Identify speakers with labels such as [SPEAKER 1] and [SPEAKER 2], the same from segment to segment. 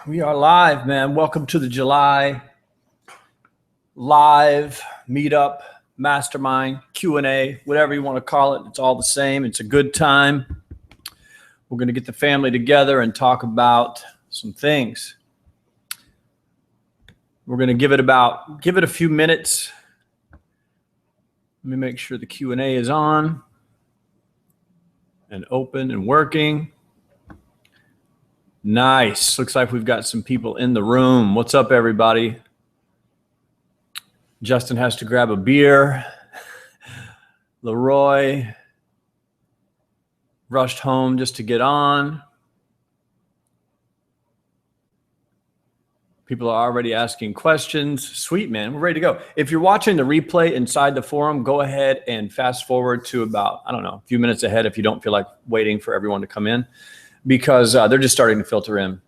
[SPEAKER 1] We are live, man. Welcome to the July live meetup, mastermind, Q&A, whatever you want to call it. It's all the same. It's a good time. We're going to get the family together and talk about some things. We're going to give it a few minutes. Let me make sure the Q&A is on and open and working. Nice. Looks like we've got some people in the room. What's up, everybody? Justin has to grab a beer. Leroy rushed home just to get on. People are already asking questions. Sweet, man. We're ready to go. If you're watching the replay inside the forum, go ahead and fast forward to about, a few minutes ahead if you don't feel like waiting for everyone to come in, because they're just starting to filter in.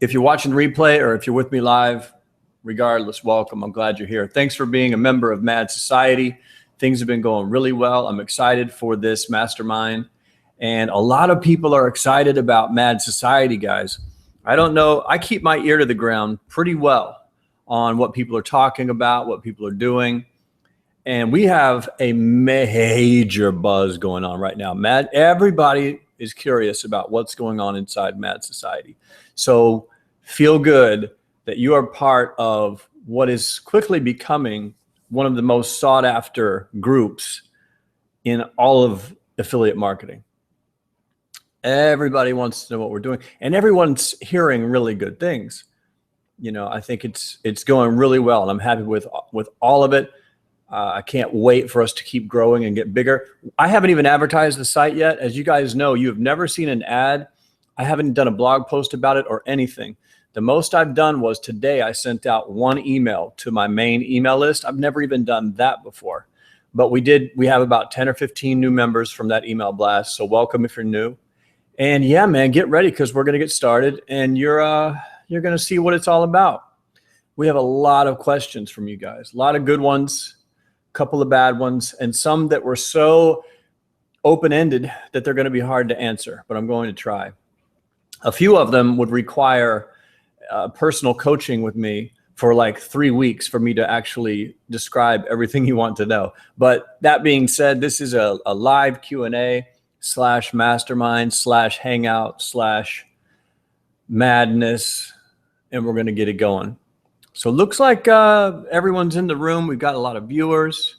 [SPEAKER 1] If you're watching replay or if you're with me live, regardless, welcome. I'm glad you're here. Thanks for being a member of Mad Society. Things have been going really well. I'm excited for this mastermind. And a lot of people are excited about Mad Society, guys. I don't know. I keep my ear to the ground pretty well on what people are talking about, what people are doing. And we have a major buzz going on right now. Everybody is curious about what's going on inside Mad Society. So feel good that you are part of what is quickly becoming one of the most sought after groups in all of affiliate marketing. Everybody wants to know what we're doing, and everyone's hearing really good things. I think it's going really well, and I'm happy with all of it. I can't wait for us to keep growing and get bigger. I haven't even advertised the site yet. As you guys know, you have never seen an ad. I haven't done a blog post about it or anything. The most I've done was today I sent out one email to my main email list. I've never even done that before. But we have about 10 or 15 new members from that email blast. So welcome if you're new. And yeah, man, get ready because we're going to get started, and you're going to see what it's all about. We have a lot of questions from you guys, a lot of good ones, a couple of bad ones, and some that were so open-ended that they're going to be hard to answer, but I'm going to try. A few of them would require personal coaching with me for like 3 weeks for me to actually describe everything you want to know. But that being said, this is a live Q&A / mastermind / hangout / madness, and we're going to get it going. So it looks like everyone's in the room. We've got a lot of viewers.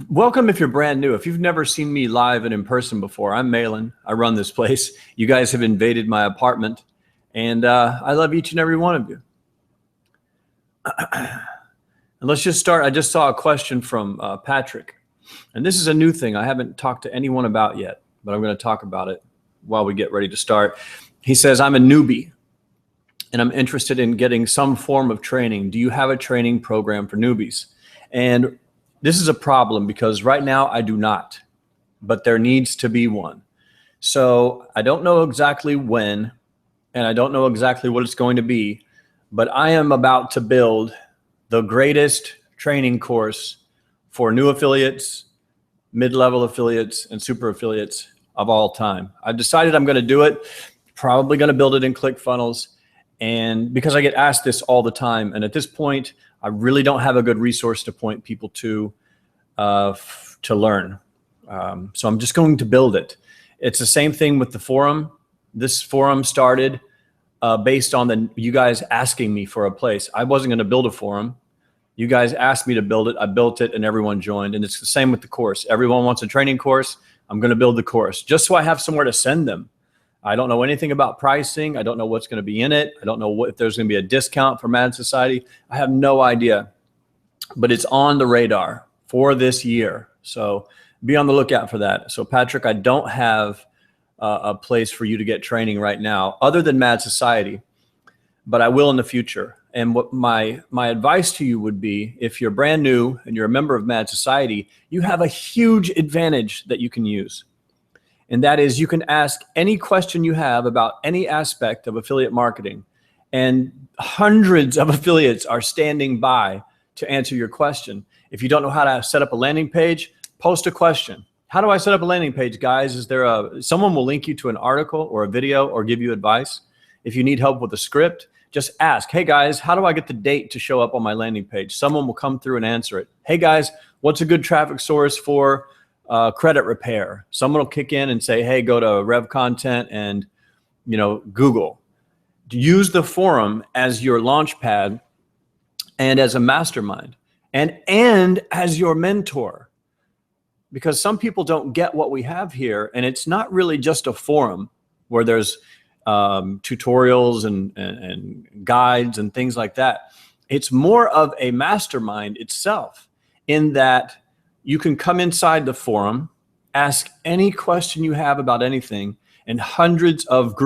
[SPEAKER 1] Welcome if you're brand new. If you've never seen me live and in person before, I'm Malin. I run this place. You guys have invaded my apartment, and I love each and every one of you. And let's just start. I just saw a question from Patrick, and this is a new thing I haven't talked to anyone about yet, but I'm going to talk about it while we get ready to start. He says, I'm a newbie, and I'm interested in getting some form of training. Do you have a training program for newbies? And this is a problem because right now I do not, but there needs to be one. So I don't know exactly when, and I don't know exactly what it's going to be, but I am about to build the greatest training course for new affiliates, mid-level affiliates, and super affiliates of all time. I've decided I'm going to do it, probably going to build it in ClickFunnels, and because I get asked this all the time, and at this point, I really don't have a good resource to point people to learn. So I'm just going to build it. It's the same thing with the forum. This forum started based on you guys asking me for a place. I wasn't going to build a forum. You guys asked me to build it. I built it, and everyone joined. And it's the same with the course. Everyone wants a training course. I'm going to build the course just so I have somewhere to send them. I don't know anything about pricing. I don't know what's going to be in it. I don't know if there's going to be a discount for Mad Society. I have no idea, but it's on the radar for this year. So be on the lookout for that. So Patrick, I don't have a place for you to get training right now other than Mad Society, but I will in the future. And what my advice to you would be, if you're brand new and you're a member of Mad Society, you have a huge advantage that you can use. And that is you can ask any question you have about any aspect of affiliate marketing. And hundreds of affiliates are standing by to answer your question. If you don't know how to set up a landing page, post a question. How do I set up a landing page, guys? Is there someone will link you to an article or a video or give you advice? If you need help with a script, just ask, hey guys, how do I get the date to show up on my landing page? Someone will come through and answer it. Hey guys, what's a good traffic source for credit repair? Someone will kick in and say, hey, go to Rev Content and Google. Use the forum as your launch pad and as a mastermind and as your mentor. Because some people don't get what we have here, and it's not really just a forum where there's tutorials and guides and things like that. It's more of a mastermind itself, in that you can come inside the forum, ask any question you have about anything, and hundreds of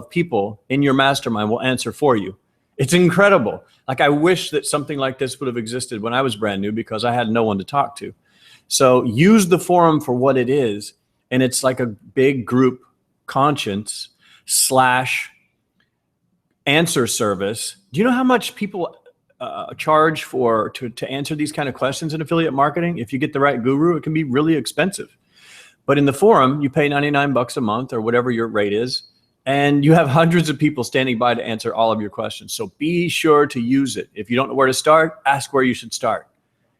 [SPEAKER 1] people in your mastermind will answer for you. It's incredible. Like, I wish that something like this would have existed when I was brand new, because I had no one to talk to. So use the forum for what it is. And it's like a big group conscience / answer service. Do you know how much people charge to answer these kind of questions in affiliate marketing? If you get the right guru, it can be really expensive. But in the forum, you pay $99 a month or whatever your rate is, and you have hundreds of people standing by to answer all of your questions. So be sure to use it. If you don't know where to start, ask where you should start.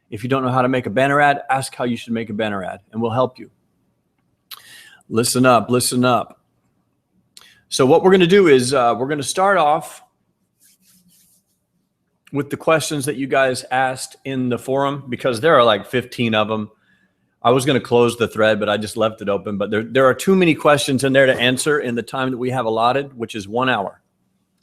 [SPEAKER 1] If you don't know how to make a banner ad, ask how you should make a banner ad, and we'll help you. Listen up, listen up. So what we're going to do is we're going to start off with the questions that you guys asked in the forum, because there are like 15 of them. I was going to close the thread, but I just left it open. But there are too many questions in there to answer in the time that we have allotted, which is 1 hour.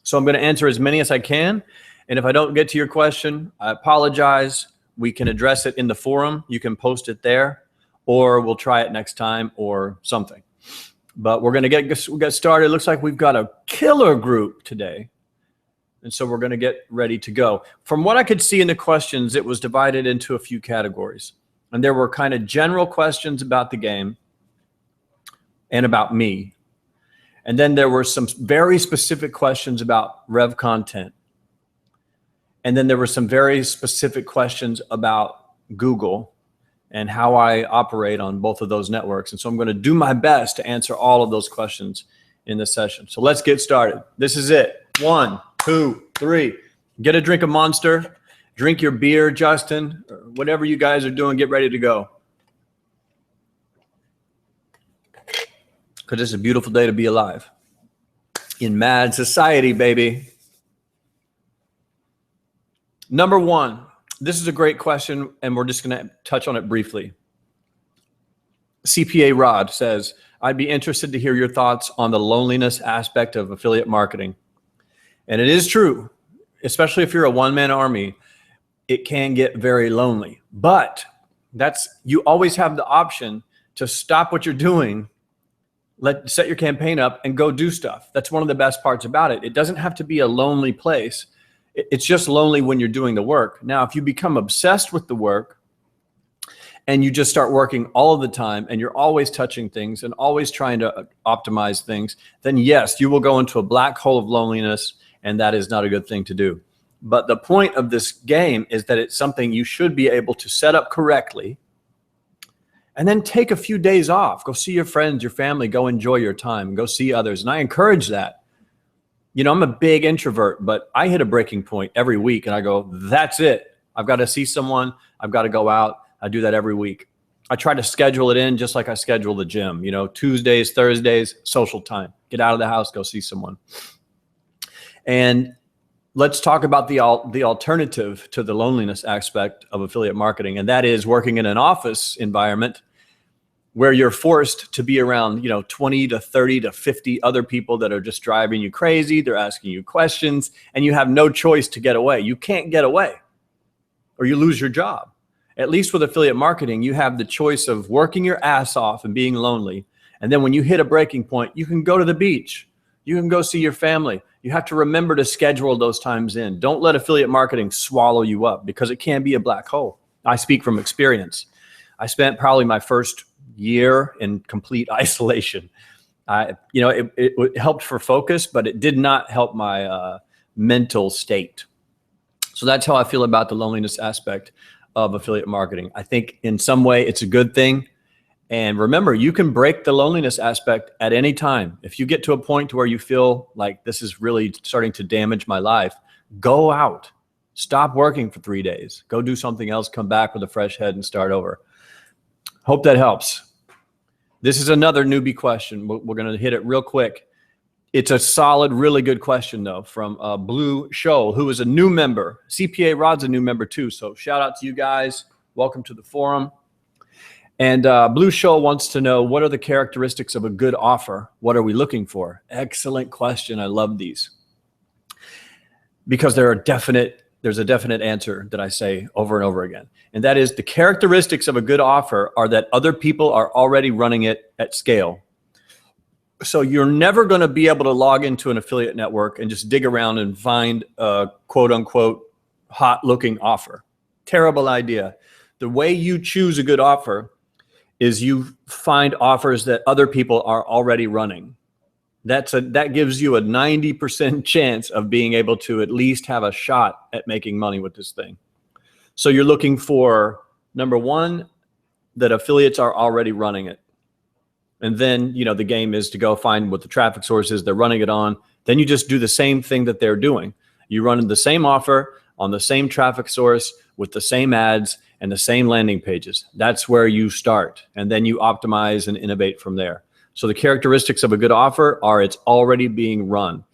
[SPEAKER 1] So I'm going to answer as many as I can. And if I don't get to your question, I apologize. We can address it in the forum. You can post it there, or we'll try it next time or something. But we're going to get started. It looks like we've got a killer group today. And so we're going to get ready to go. From what I could see in the questions, it was divided into a few categories. And there were kind of general questions about the game and about me. And then there were some very specific questions about Rev Content. And then there were some very specific questions about Google and how I operate on both of those networks. And so I'm going to do my best to answer all of those questions in this session. So let's get started. This is it. 1, 2, 3. Get a drink of Monster. Drink your beer, Justin, or whatever you guys are doing. Get ready to go. Because it's a beautiful day to be alive in mad society, baby. Number 1, this is a great question, and we're just going to touch on it briefly. CPA Rod says, I'd be interested to hear your thoughts on the loneliness aspect of affiliate marketing. And it is true, especially if you're a one-man army, it can get very lonely. But you always have the option to stop what you're doing, set your campaign up, and go do stuff. That's one of the best parts about it. It doesn't have to be a lonely place. It's just lonely when you're doing the work. Now, if you become obsessed with the work and you just start working all of the time and you're always touching things and always trying to optimize things, then yes, you will go into a black hole of loneliness, and that is not a good thing to do. But the point of this game is that it's something you should be able to set up correctly and then take a few days off. Go see your friends, your family, go enjoy your time, go see others. And I encourage that. I'm a big introvert, but I hit a breaking point every week and I go, that's it. I've got to see someone. I've got to go out. I do that every week. I try to schedule it in just like I schedule the gym, Tuesdays, Thursdays, social time. Get out of the house, go see someone. And let's talk about the alternative to the loneliness aspect of affiliate marketing, and that is working in an office environment where you're forced to be around 20 to 30 to 50 other people that are just driving you crazy. They're asking you questions, and you have no choice to get away. You can't get away, or you lose your job. At least with affiliate marketing, you have the choice of working your ass off and being lonely, and then when you hit a breaking point, you can go to the beach. You can go see your family. You have to remember to schedule those times in. Don't let affiliate marketing swallow you up, because it can be a black hole. I speak from experience. I spent probably my first year in complete isolation. It helped for focus, but it did not help my mental state. So that's how I feel about the loneliness aspect of affiliate marketing. I think in some way it's a good thing. And remember, you can break the loneliness aspect at any time. If you get to a point where you feel like this is really starting to damage my life, go out. Stop working for 3 days. Go do something else, come back with a fresh head and start over. Hope that helps. This is another newbie question. We're going to hit it real quick. It's a solid, really good question, though, from Blue Shoal, who is a new member. CPA Rod's a new member, too. So shout out to you guys. Welcome to the forum. And Blue Shoal wants to know, what are the characteristics of a good offer? What are we looking for? Excellent question. I love these. Because there's a definite answer that I say over and over again. And that is, the characteristics of a good offer are that other people are already running it at scale. So you're never going to be able to log into an affiliate network and just dig around and find a quote unquote hot looking offer. Terrible idea. The way you choose a good offer is you find offers that other people are already running. That gives you a 90% chance of being able to at least have a shot at making money with this thing. So you're looking for, number one, that affiliates are already running it. And then, the game is to go find what the traffic source is they're running it on. Then you just do the same thing that they're doing. You run the same offer on the same traffic source with the same ads and the same landing pages. That's where you start. And then you optimize and innovate from there. So the characteristics of a good offer are it's already being run.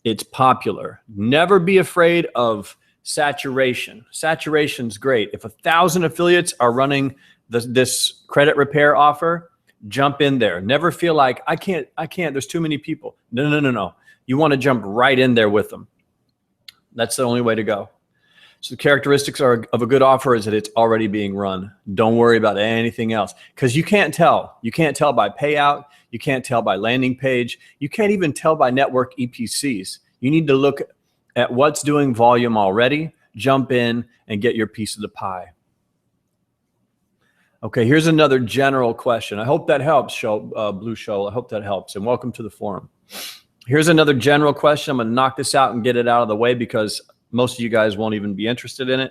[SPEAKER 1] It's popular. Never be afraid of saturation. Saturation's great. If 1,000 affiliates are running this credit repair offer, jump in there. Never feel like I can't, there's too many people. No. You want to jump right in there with them. That's the only way to go. So the characteristics of a good offer is that it's already being run. Don't worry about anything else, because you can't tell. You can't tell by payout. You can't tell by landing page. You can't even tell by network EPCs. You need to look at what's doing volume already, jump in and get your piece of the pie. Okay, here's another general question. I hope that helps, Blue Shoal. I hope that helps, and welcome to the forum. Here's another general question. I'm going to knock this out and get it out of the way because most of you guys won't even be interested in it.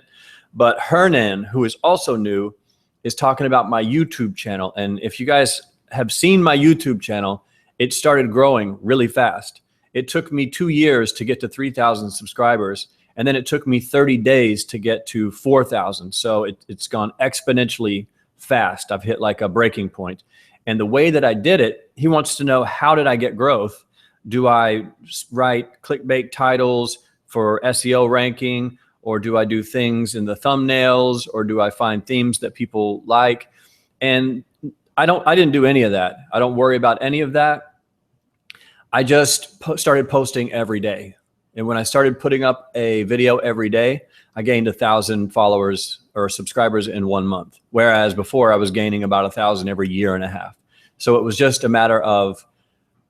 [SPEAKER 1] But Hernan, who is also new, is talking about my YouTube channel. And if you guys have seen my YouTube channel, it started growing really fast. It took me 2 years to get to 3,000 subscribers. And then it took me 30 days to get to 4,000. So it's gone exponentially fast. I've hit like a breaking point. And the way that I did it, he wants to know, how did I get growth? Do I write clickbait titles for SEO ranking, or do I do things in the thumbnails, or do I find themes that people like? And I didn't do any of that. I don't worry about any of that. I just started posting every day. And when I started putting up a video every day, I gained 1,000 followers or subscribers in 1 month. Whereas before I was gaining about 1,000 every year and a half. So it was just a matter of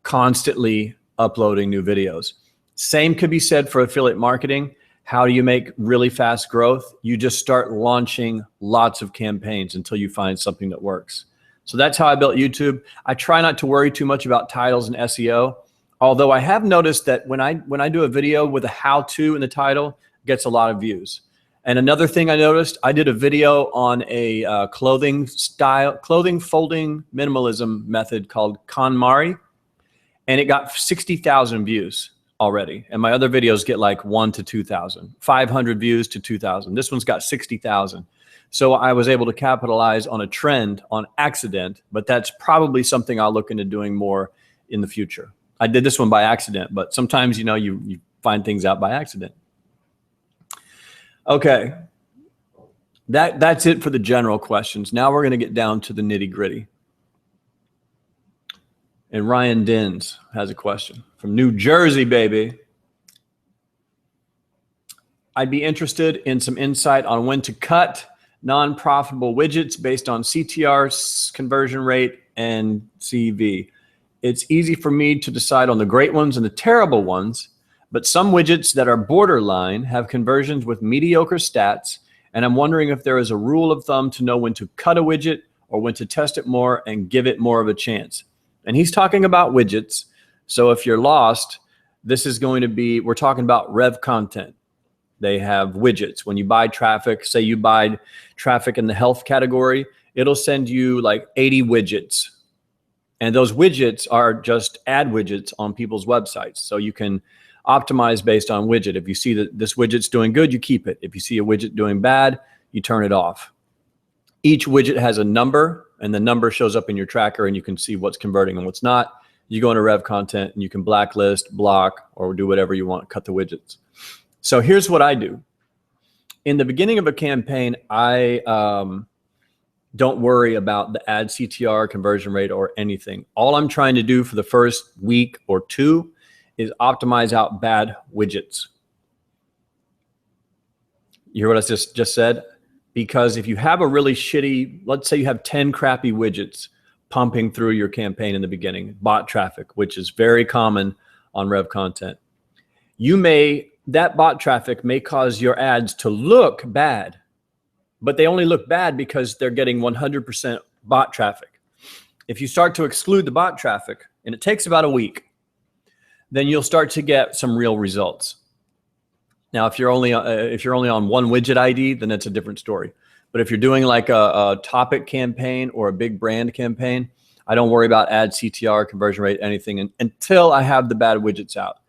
[SPEAKER 1] constantly uploading new videos. Same could be said for affiliate marketing. How do you make really fast growth? You just start launching lots of campaigns until you find something that works. So that's how I built YouTube. I try not to worry too much about titles and SEO, although I have noticed that when I do a video with a how-to in the title, it gets a lot of views. And another thing I noticed, I did a video on a clothing folding minimalism method called KonMari, and it got 60,000 views already. And my other videos get like 1 to 2,000, 500 views to 2,000. This one's got 60,000. So I was able to capitalize on a trend on accident, but that's probably something I'll look into doing more in the future. I did this one by accident, but sometimes, you find things out by accident. Okay. That's it for the general questions. Now we're going to get down to the nitty gritty. And Ryan Dins has a question from New Jersey, baby. I'd be interested in some insight on when to cut non-profitable widgets based on CTR conversion rate and CV. It's easy for me to decide on the great ones and the terrible ones, but some widgets that are borderline have conversions with mediocre stats, and I'm wondering if there is a rule of thumb to know when to cut a widget or when to test it more and give it more of a chance. And he's talking about widgets. So if you're lost, this is going to be, we're talking about Rev Content. They have widgets. When you buy traffic, say you buy traffic in the health category, it'll send you like 80 widgets. And those widgets are just ad widgets on people's websites. So you can optimize based on widget. If you see that this widget's doing good, you keep it. If you see a widget doing bad, you turn it off. Each widget has a number, and the number shows up in your tracker, and you can see what's converting and what's not. You go into Rev Content, and you can blacklist, block, or do whatever you want, cut the widgets. So here's what I do. In the beginning of a campaign, I don't worry about the ad CTR, conversion rate, or anything. All I'm trying to do for the first week or two is optimize out bad widgets. You hear what I just said? Because if you have a really shitty, let's say you have 10 crappy widgets pumping through your campaign in the beginning, bot traffic, which is very common on Rev Content. That bot traffic may cause your ads to look bad, but they only look bad because they're getting 100% bot traffic. If you start to exclude the bot traffic, and it takes about a week, then you'll start to get some real results. Now, if you're only on one widget ID, then that's a different story. But if you're doing like a topic campaign or a big brand campaign, I don't worry about ad CTR, conversion rate, anything until I have the bad widgets out.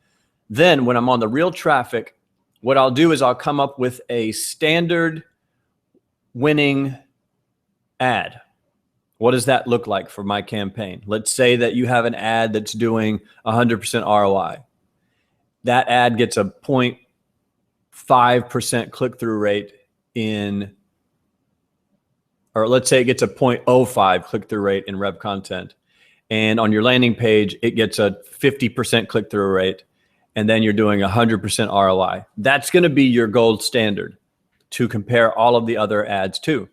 [SPEAKER 1] Then when I'm on the real traffic, what I'll do is I'll come up with a standard winning ad. What does that look like for my campaign? Let's say that you have an ad that's doing 100% ROI. That ad gets a 0.5% click-through rate or let's say it gets a 0.05 click-through rate in Rev Content. And on your landing page, it gets a 50% click-through rate. And then you're doing 100% ROI. That's going to be your gold standard to compare all of the other ads to.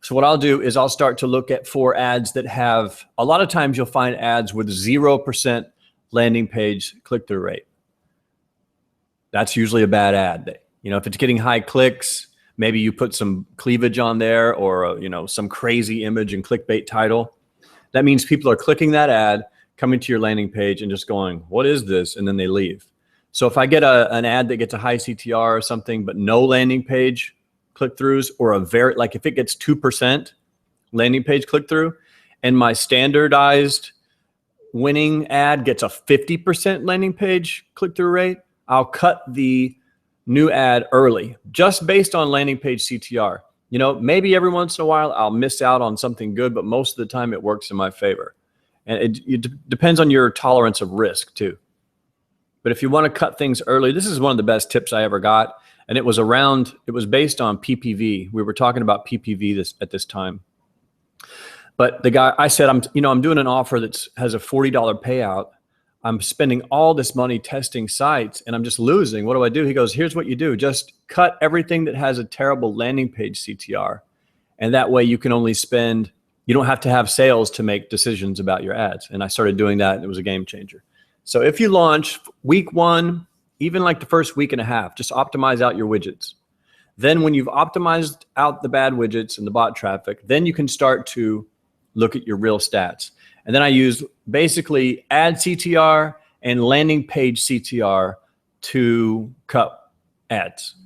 [SPEAKER 1] So what I'll do is I'll start to look for ads that have, a lot of times you'll find ads with 0% landing page click-through rate. That's usually a bad ad. You know, if it's getting high clicks, maybe you put some cleavage on there or, some crazy image and clickbait title. That means people are clicking that ad, coming to your landing page and just going, what is this? And then they leave. So if I get an ad that gets a high CTR or something, but no landing page click-throughs, or if it gets 2% landing page click-through and my standardized winning ad gets a 50% landing page click-through rate, I'll cut the new ad early just based on landing page CTR. Maybe every once in a while I'll miss out on something good, but most of the time it works in my favor. And it depends on your tolerance of risk too. But if you want to cut things early, this is one of the best tips I ever got. And it was based on PPV. We were talking about PPV at this time. But the guy, I said, I'm doing an offer that has a $40 payout. I'm spending all this money testing sites and I'm just losing. What do I do? He goes, here's what you do. Just cut everything that has a terrible landing page CTR. And that way you can only you don't have to have sales to make decisions about your ads. And I started doing that and it was a game changer. So if you launch week one, even like the first week and a half, just optimize out your widgets. Then when you've optimized out the bad widgets and the bot traffic, then you can start to look at your real stats. And then I use basically ad CTR and landing page CTR to cut ads.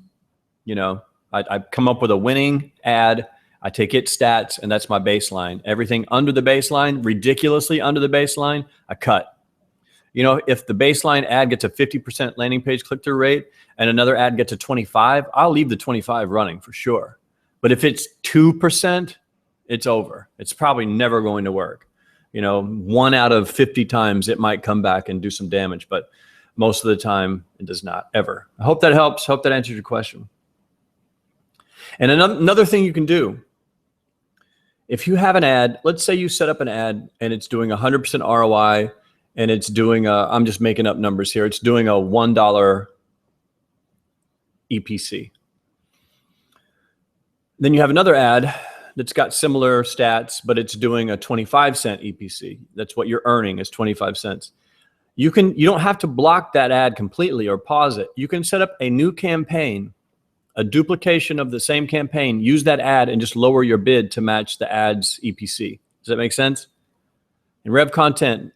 [SPEAKER 1] I come up with a winning ad, I take its stats, and that's my baseline. Everything under the baseline, ridiculously under the baseline, I cut. If the baseline ad gets a 50% landing page click-through rate and another ad gets a 25, I'll leave the 25 running for sure. But if it's 2%, it's over. It's probably never going to work. 1 out of 50 times it might come back and do some damage, but most of the time it does not, ever. I hope that helps. Hope that answers your question. And another thing you can do, if you have an ad, let's say you set up an ad and it's doing 100% ROI and it's doing I'm just making up numbers here. It's doing a $1 EPC. Then you have another ad that's got similar stats, but it's doing a 25-cent EPC. That's what you're earning is 25 cents. You don't have to block that ad completely or pause it. You can set up a new campaign, a duplication of the same campaign, use that ad and just lower your bid to match the ad's EPC. Does that make sense? In Rev Content,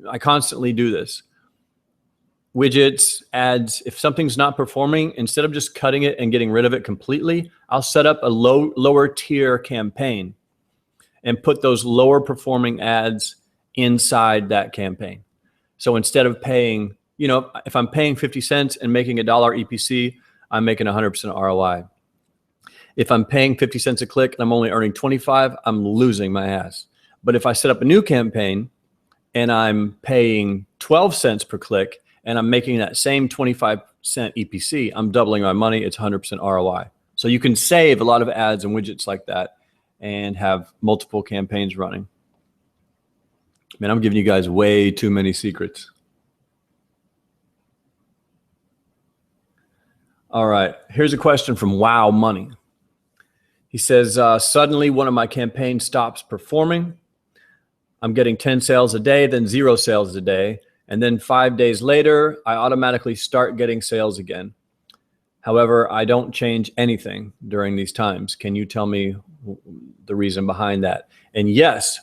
[SPEAKER 1] I constantly do this. Widgets, ads, if something's not performing, instead of just cutting it and getting rid of it completely, I'll set up a lower tier campaign and put those lower performing ads inside that campaign. So instead of paying, if I'm paying 50 cents and making $1 EPC, I'm making 100% ROI. If I'm paying 50 cents a click and I'm only earning 25, I'm losing my ass. But if I set up a new campaign and I'm paying 12 cents per click and I'm making that same 25-cent EPC, I'm doubling my money. It's 100% ROI. So you can save a lot of ads and widgets like that and have multiple campaigns running. Man, I'm giving you guys way too many secrets. All right, here's a question from Wow Money. He says, suddenly one of my campaigns stops performing. I'm getting 10 sales a day, then 0 sales a day. And then 5 days later, I automatically start getting sales again. However, I don't change anything during these times. Can you tell me the reason behind that? And yes,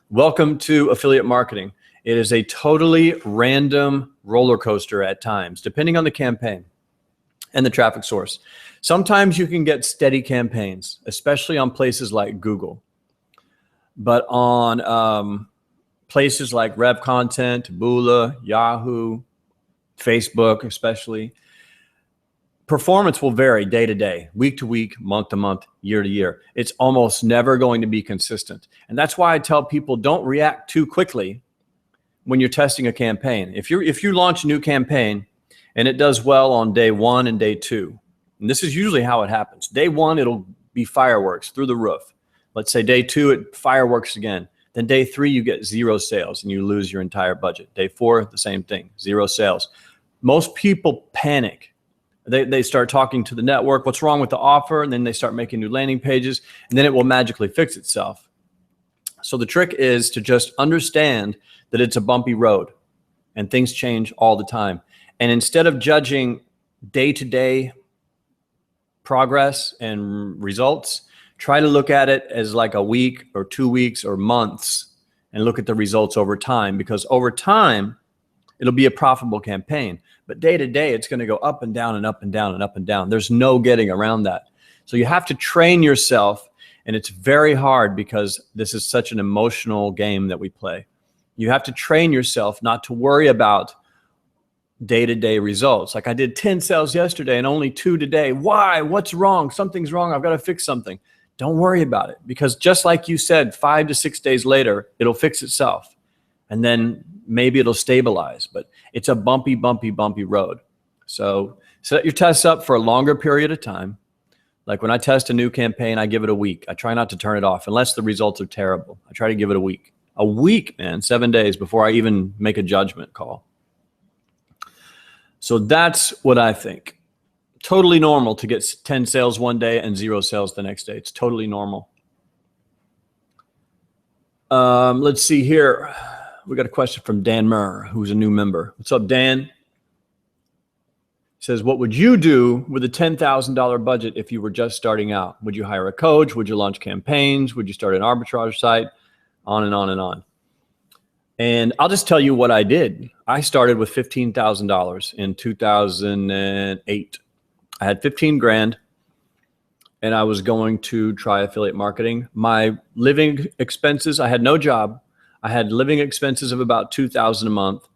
[SPEAKER 1] welcome to affiliate marketing. It is a totally random roller coaster at times, depending on the campaign and the traffic source. Sometimes you can get steady campaigns, especially on places like Google. But on places like Rev Content, Taboola, Yahoo, Facebook especially, performance will vary day to day, week to week, month to month, year to year. It's almost never going to be consistent. And that's why I tell people don't react too quickly when you're testing a campaign. If you launch a new campaign and it does well on day 1 and day 2, and this is usually how it happens. Day 1, it'll be fireworks through the roof. Let's say day 2, it fireworks again. Then day 3, you get 0 sales and you lose your entire budget. Day 4, the same thing, 0 sales. Most people panic. They start talking to the network, what's wrong with the offer? And then they start making new landing pages, and then it will magically fix itself. So the trick is to just understand that it's a bumpy road and things change all the time. And instead of judging day-to-day progress and results, try to look at it as like a week or 2 weeks or months and look at the results over time, because over time, it'll be a profitable campaign. But day to day, it's going to go up and down and up and down and up and down. There's no getting around that. So you have to train yourself, and it's very hard because this is such an emotional game that we play. You have to train yourself not to worry about day-to-day results. Like I did 10 sales yesterday and only 2 today. Why? What's wrong? Something's wrong. I've got to fix something. Don't worry about it, because just like you said, 5 to 6 days later, it'll fix itself. And then maybe it'll stabilize, but it's a bumpy, bumpy, bumpy road. So set your tests up for a longer period of time. Like when I test a new campaign, I give it a week. I try not to turn it off unless the results are terrible. I try to give it a week. A week, man, 7 days before I even make a judgment call. So that's what I think. Totally normal to get 10 sales one day and 0 sales the next day. It's totally normal. Let's see here. We got a question from Dan Murr, who's a new member. What's up, Dan? He says, what would you do with a $10,000 budget if you were just starting out? Would you hire a coach? Would you launch campaigns? Would you start an arbitrage site? On and on and on. And I'll just tell you what I did. I started with $15,000 in 2008. I had 15 grand and I was going to try affiliate marketing. My living expenses, I had no job. I had living expenses of about $2,000 a month.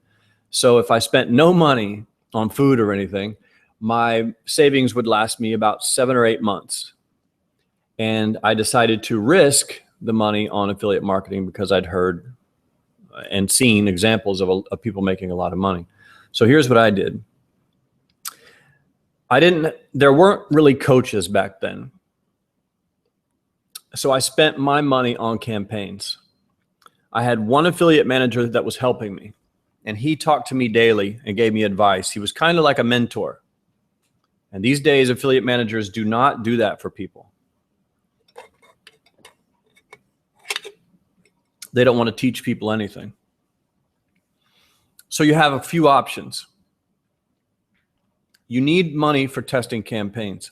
[SPEAKER 1] So if I spent no money on food or anything, my savings would last me about 7 or 8 months. And I decided to risk the money on affiliate marketing because I'd heard and seen examples of people making a lot of money. So here's what I did. There weren't really coaches back then. So I spent my money on campaigns. I had one affiliate manager that was helping me, and he talked to me daily and gave me advice. He was kind of like a mentor. And these days, affiliate managers do not do that for people. They don't want to teach people anything. So you have a few options. You need money for testing campaigns.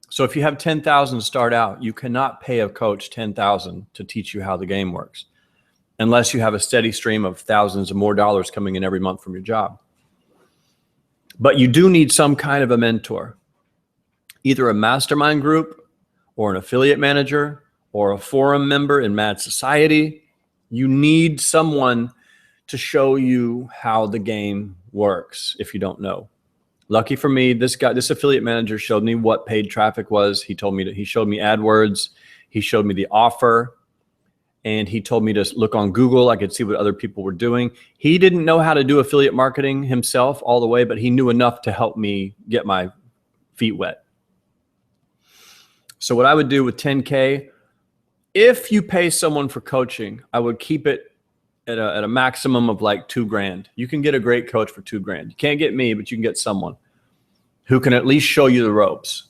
[SPEAKER 1] So if you have 10,000 to start out, you cannot pay a coach 10,000 to teach you how the game works, unless you have a steady stream of thousands of more dollars coming in every month from your job. But you do need some kind of a mentor, either a mastermind group or an affiliate manager or a forum member in Mad Society. You need someone to show you how the game works if you don't know. Lucky for me, this affiliate manager showed me what paid traffic was. He told me he showed me AdWords. He showed me the offer, and he told me to look on Google. I could see what other people were doing. He didn't know how to do affiliate marketing himself all the way, but he knew enough to help me get my feet wet. So what I would do with 10K, if you pay someone for coaching, I would keep it at a maximum of like $2,000. You can get a great coach for $2,000. You can't get me, but you can get someone who can at least show you the ropes.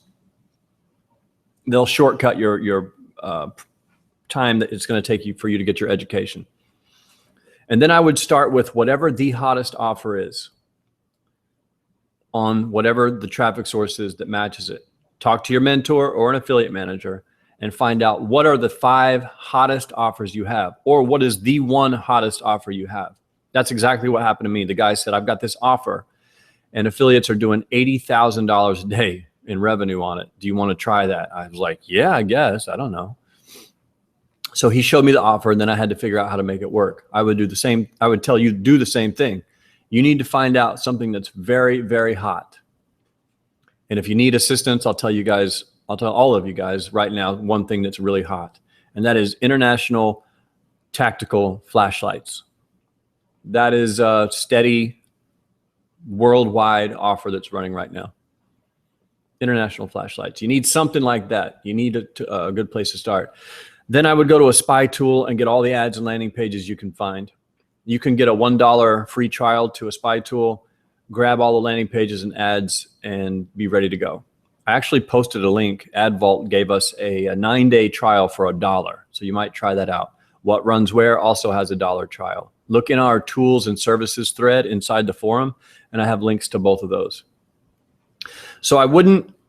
[SPEAKER 1] They'll shortcut your time that it's going to take you for you to get your education. And then I would start with whatever the hottest offer is on whatever the traffic source is that matches it. Talk to your mentor or an affiliate manager and find out what are the 5 hottest offers you have, or what is the one hottest offer you have. That's exactly what happened to me. The guy said, I've got this offer and affiliates are doing $80,000 a day in revenue on it. Do you want to try that? I was like, yeah, I guess. I don't know. So he showed me the offer, and then I had to figure out how to make it work. I would do the same. I would tell you, do the same thing. You need to find out something that's very, very hot. And if you need assistance, I'll tell all of you guys right now one thing that's really hot, and that is international tactical flashlights. That is a steady worldwide offer that's running right now. International flashlights. You need something like that. You need a good place to start. Then I would go to a spy tool and get all the ads and landing pages you can find. You can get a $1 free trial to a spy tool, grab all the landing pages and ads, and be ready to go. I actually posted a link. AdVault gave us a 9-day trial for $1. So you might try that out. What Runs Where also has a $1 trial. Look in our tools and services thread inside the forum, and I have links to both of those. So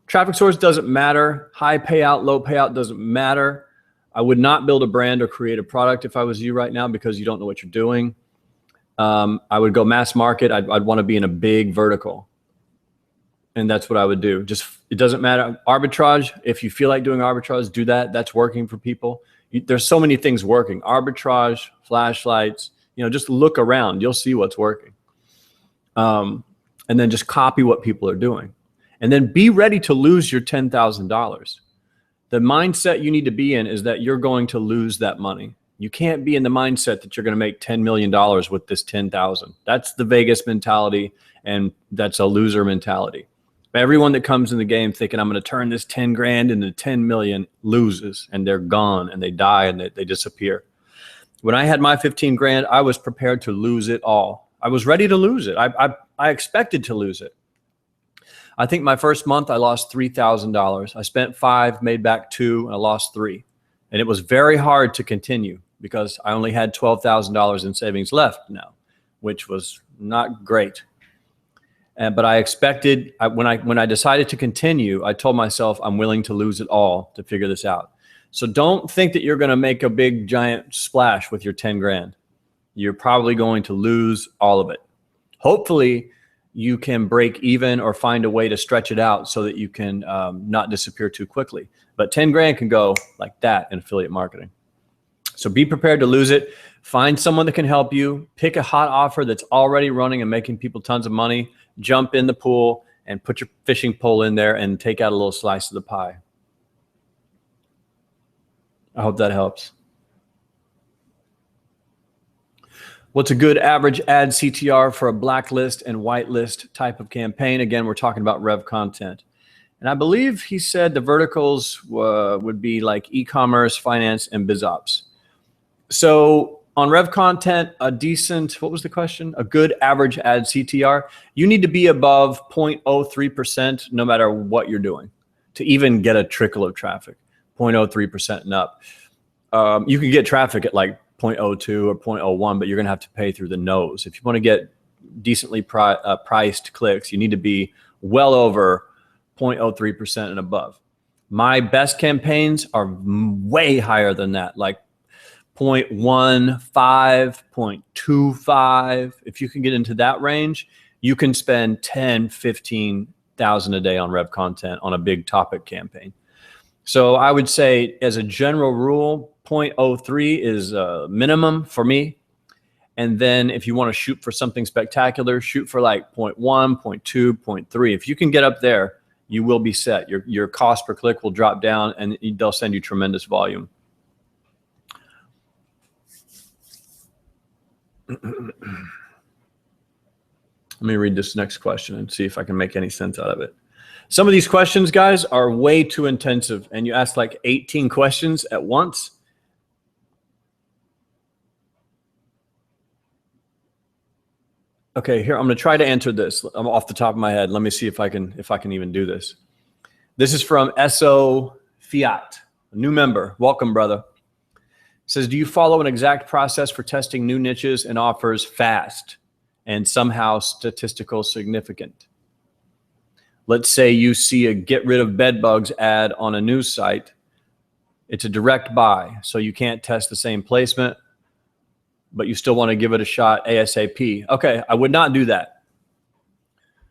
[SPEAKER 1] traffic source doesn't matter. High payout, low payout doesn't matter. I would not build a brand or create a product if I was you right now, because you don't know what you're doing. I would go mass market. I'd want to be in a big vertical. And that's what I would do. It doesn't matter. Arbitrage, if you feel like doing arbitrage, do that. That's working for people. There's so many things working. Arbitrage, flashlights, just look around. You'll see what's working. And then just copy what people are doing. And then be ready to lose your $10,000. The mindset you need to be in is that you're going to lose that money. You can't be in the mindset that you're going to make $10 million with this 10,000. That's the Vegas mentality, and that's a loser mentality. Everyone that comes in the game thinking I'm going to turn this 10 grand into 10 million loses, and they're gone and they die and they disappear. When I had my 15 grand, I was prepared to lose it all. I was ready to lose it. I expected to lose it. I think my first month I lost $3,000. I spent 5, made back 2, and I lost 3. And it was very hard to continue because I only had $12,000 in savings left now, which was not great. But I expected, when I decided to continue, I told myself I'm willing to lose it all to figure this out. So don't think that you're going to make a big giant splash with your 10 grand. You're probably going to lose all of it. Hopefully you can break even or find a way to stretch it out so that you can not disappear too quickly. But 10 grand can go like that in affiliate marketing. So be prepared to lose it. Find someone that can help you. Pick a hot offer that's already running and making people tons of money. Jump in the pool and put your fishing pole in there and take out a little slice of the pie. I hope that helps. What's a good average ad CTR for a blacklist and whitelist type of campaign? Again, we're talking about Rev Content. And I believe he said the verticals would be like e-commerce, finance, and BizOps. So on Rev Content, a decent, what was the question? A good average ad CTR. You need to be above 0.03% no matter what you're doing to even get a trickle of traffic, 0.03% and up. You can get traffic at like 0.02 or 0.01, but you're going to have to pay through the nose. If you want to get decently priced clicks, you need to be well over 0.03% and above. My best campaigns are way higher than that, like 0.15, 0.25. If you can get into that range, you can spend 10, 15,000 a day on Rev Content on a big topic campaign. So I would say as a general rule, 0.03 is a minimum for me. And then if you want to shoot for something spectacular, shoot for like 0.1, 0.2, 0.3. If you can get up there, you will be set. Your cost per click will drop down and they'll send you tremendous volume. Let me read this next question and see if I can make any sense out of it. Some of these questions, guys, are way too intensive, and you ask like 18 questions at once. Okay, here, I'm going to try to answer this. I'm off the top of my head. Let me see if I can even do this. This is from SO Fiat, a new member. Welcome, brother. It says, do you follow an exact process for testing new niches and offers fast and somehow statistical significant? Let's say you see a get rid of bed bugs ad on a news site. It's a direct buy, so you can't test the same placement, but you still want to give it a shot ASAP. Okay, I would not do that.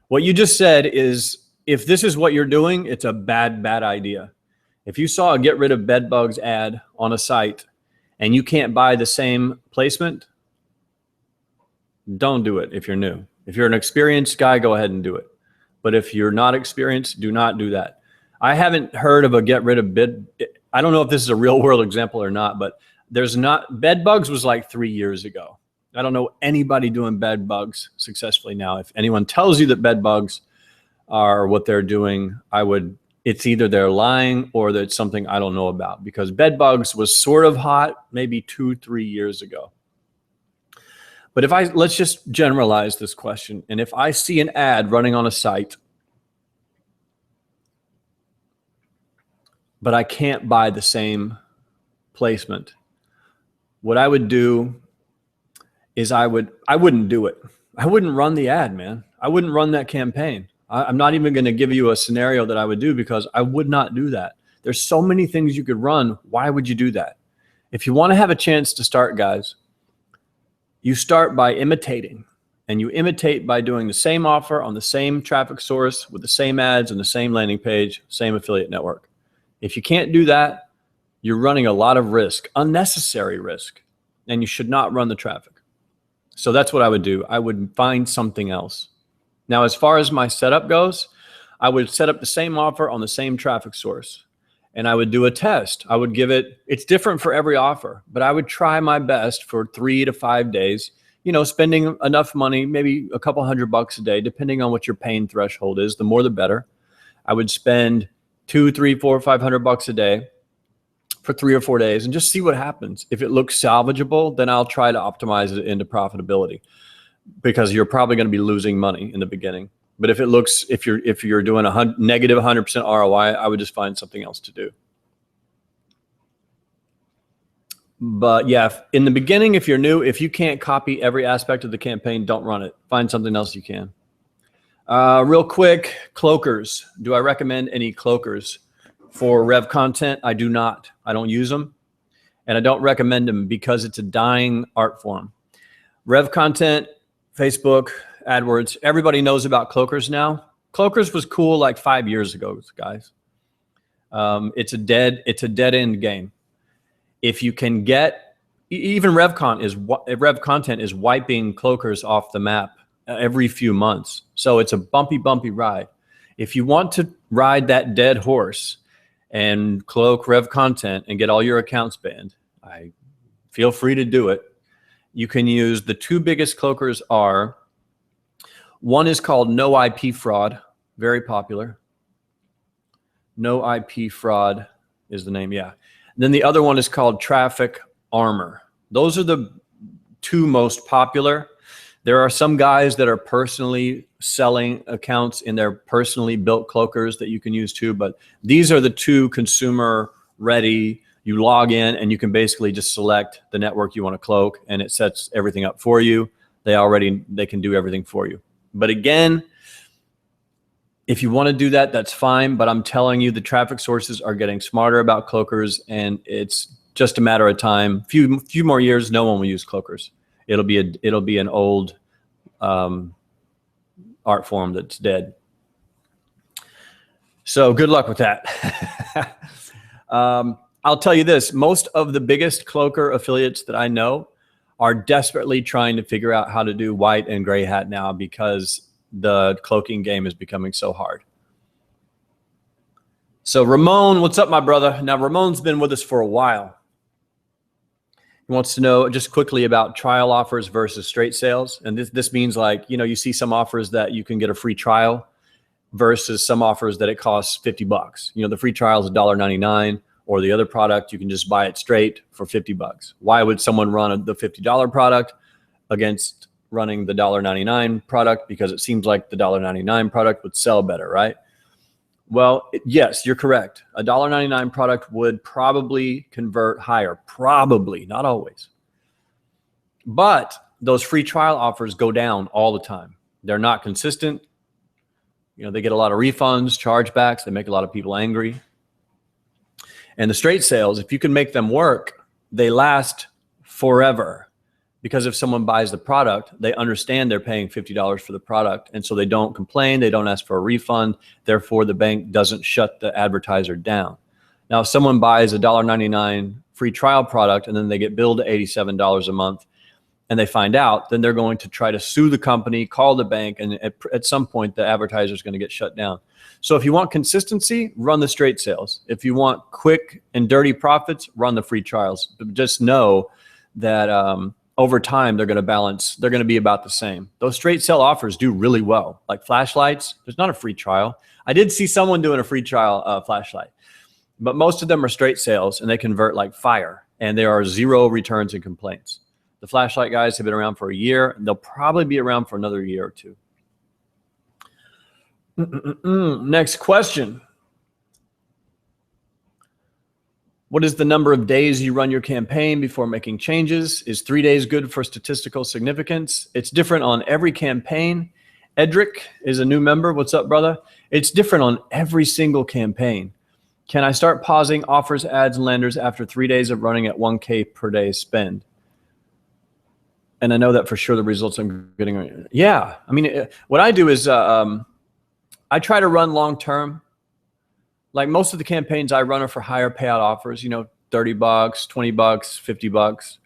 [SPEAKER 1] What you just said is, if this is what you're doing, it's a bad idea. If you saw a get rid of bed bugs ad on a site and you can't buy the same placement, don't do it if you're new. If you're an experienced guy, go ahead and do it. But if you're not experienced, do not do that. I haven't heard of a get rid of bed. I don't know if this is a real world example or not, but there's not. Bed bugs was like 3 years ago. I don't know anybody doing bed bugs successfully now. If anyone tells you that bed bugs are what they're doing, it's either they're lying or that it's something I don't know about, because bed bugs was sort of hot maybe 2-3 years ago. But let's just generalize this question. And if I see an ad running on a site, but I can't buy the same placement, what I would do is I wouldn't do it. I wouldn't run the ad, man. I wouldn't run that campaign. I'm not even going to give you a scenario that I would do, because I would not do that. There's so many things you could run. Why would you do that? If you want to have a chance to start, guys, you start by imitating, and you imitate by doing the same offer on the same traffic source with the same ads and the same landing page, same affiliate network. If you can't do that, you're running a lot of risk, unnecessary risk, and you should not run the traffic. So that's what I would do. I would find something else. Now, as far as my setup goes, I would set up the same offer on the same traffic source, and I would do a test. I would give it, it's different for every offer, but I would try my best for 3 to 5 days, spending enough money, maybe a couple $100 a day, depending on what your pain threshold is. The more, the better. I would spend $200, $300, $400, $500 a day for 3 or 4 days and just see what happens. If it looks salvageable, then I'll try to optimize it into profitability, because you're probably going to be losing money in the beginning. But if you're doing a negative 100% ROI, I would just find something else to do. But yeah, in the beginning, if you're new, if you can't copy every aspect of the campaign, don't run it. Find something else you can. Real quick, cloakers. Do I recommend any cloakers for Rev content? I do not. I don't use them, and I don't recommend them because it's a dying art form. Rev content, Facebook, AdWords, everybody knows about cloakers now. Cloakers was cool like 5 years ago, guys. It's a dead end game. If you can get, even Rev content is wiping cloakers off the map every few months. So it's a bumpy ride. If you want to ride that dead horse and cloak Rev content and get all your accounts banned, I feel free to do it. You can use, the two biggest cloakers are, one is called No IP Fraud, very popular. No IP Fraud is the name, yeah. Then the other one is called Traffic Armor. Those are the two most popular. There are some guys that are personally selling accounts in their personally built cloakers that you can use too, but these are the two consumer ready. You log in and you can basically just select the network you want to cloak, and it sets everything up for you. They can do everything for you. But again, if you want to do that, that's fine. But I'm telling you, the traffic sources are getting smarter about cloakers, and it's just a matter of time. Few more years, no one will use cloakers. It'll be an old art form that's dead. So good luck with that. I'll tell you this, most of the biggest cloaker affiliates that I know are desperately trying to figure out how to do white and gray hat now because the cloaking game is becoming so hard. So Ramon, what's up, my brother? Now, Ramon's been with us for a while. He wants to know just quickly about trial offers versus straight sales. And this means, like, you know, you see some offers that you can get a free trial versus some offers that it costs $50. You know, the free trial is $1.99, or the other product, you can just buy it straight for $50. Why would someone run the $50 product against running the $1.99 product? Because it seems like the $1.99 product would sell better, right? Well, yes, you're correct. A $1.99 product would probably convert higher. Probably, not always. But those free trial offers go down all the time. They're not consistent. You know, they get a lot of refunds, chargebacks. They make a lot of people angry. And the straight sales, if you can make them work, they last forever. Because if someone buys the product, they understand they're paying $50 for the product. And so they don't complain. They don't ask for a refund. Therefore, the bank doesn't shut the advertiser down. Now, if someone buys a $1.99 free trial product and then they get billed $87 a month and they find out, then they're going to try to sue the company, call the bank, and at some point, the advertiser is going to get shut down. So if you want consistency, run the straight sales. If you want quick and dirty profits, run the free trials. But just know that over time, they're going to balance. They're going to be about the same. Those straight sale offers do really well. Like flashlights, there's not a free trial. I did see someone doing a free trial flashlight, but most of them are straight sales and they convert like fire, and there are zero returns and complaints. The flashlight guys have been around for a year, and they'll probably be around for another year or two. Next question. What is the number of days you run your campaign before making changes? Is 3 days good for statistical significance? It's different on every campaign. Edric is a new member. What's up, brother? It's different on every single campaign. Can I start pausing offers, ads, and lenders after 3 days of running at 1K per day spend? And I know that for sure the results I'm getting. Yeah. I mean, what I do is I try to run long term. Like most of the campaigns I run are for higher payout offers, you know, $30, $20, $50.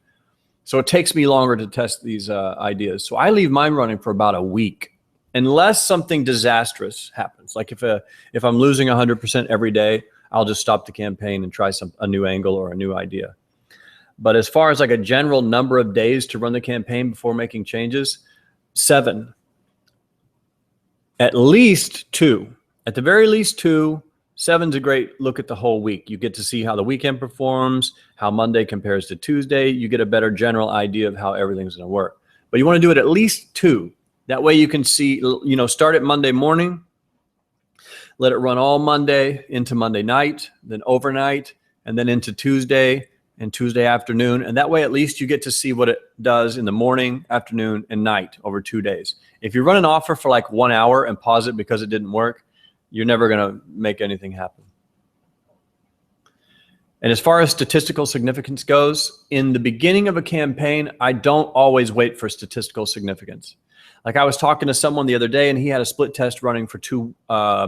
[SPEAKER 1] So it takes me longer to test these ideas. So I leave mine running for about a week, unless something disastrous happens. Like if I'm losing 100% every day, I'll just stop the campaign and try a new angle or a new idea. But as far as like a general number of days to run the campaign before making changes, 7. At least 2. At the very least 2. 7's a great look at the whole week. You get to see how the weekend performs, how Monday compares to Tuesday. You get a better general idea of how everything's going to work. But you want to do it at least 2. That way you can see, you know, start at Monday morning, let it run all Monday into Monday night, then overnight, and then into Tuesday and Tuesday afternoon. And that way, at least you get to see what it does in the morning, afternoon, and night over 2 days. If you run an offer for like 1 hour and pause it because it didn't work, you're never going to make anything happen. And as far as statistical significance goes, in the beginning of a campaign, I don't always wait for statistical significance. Like I was talking to someone the other day, and he had a split test running for 2,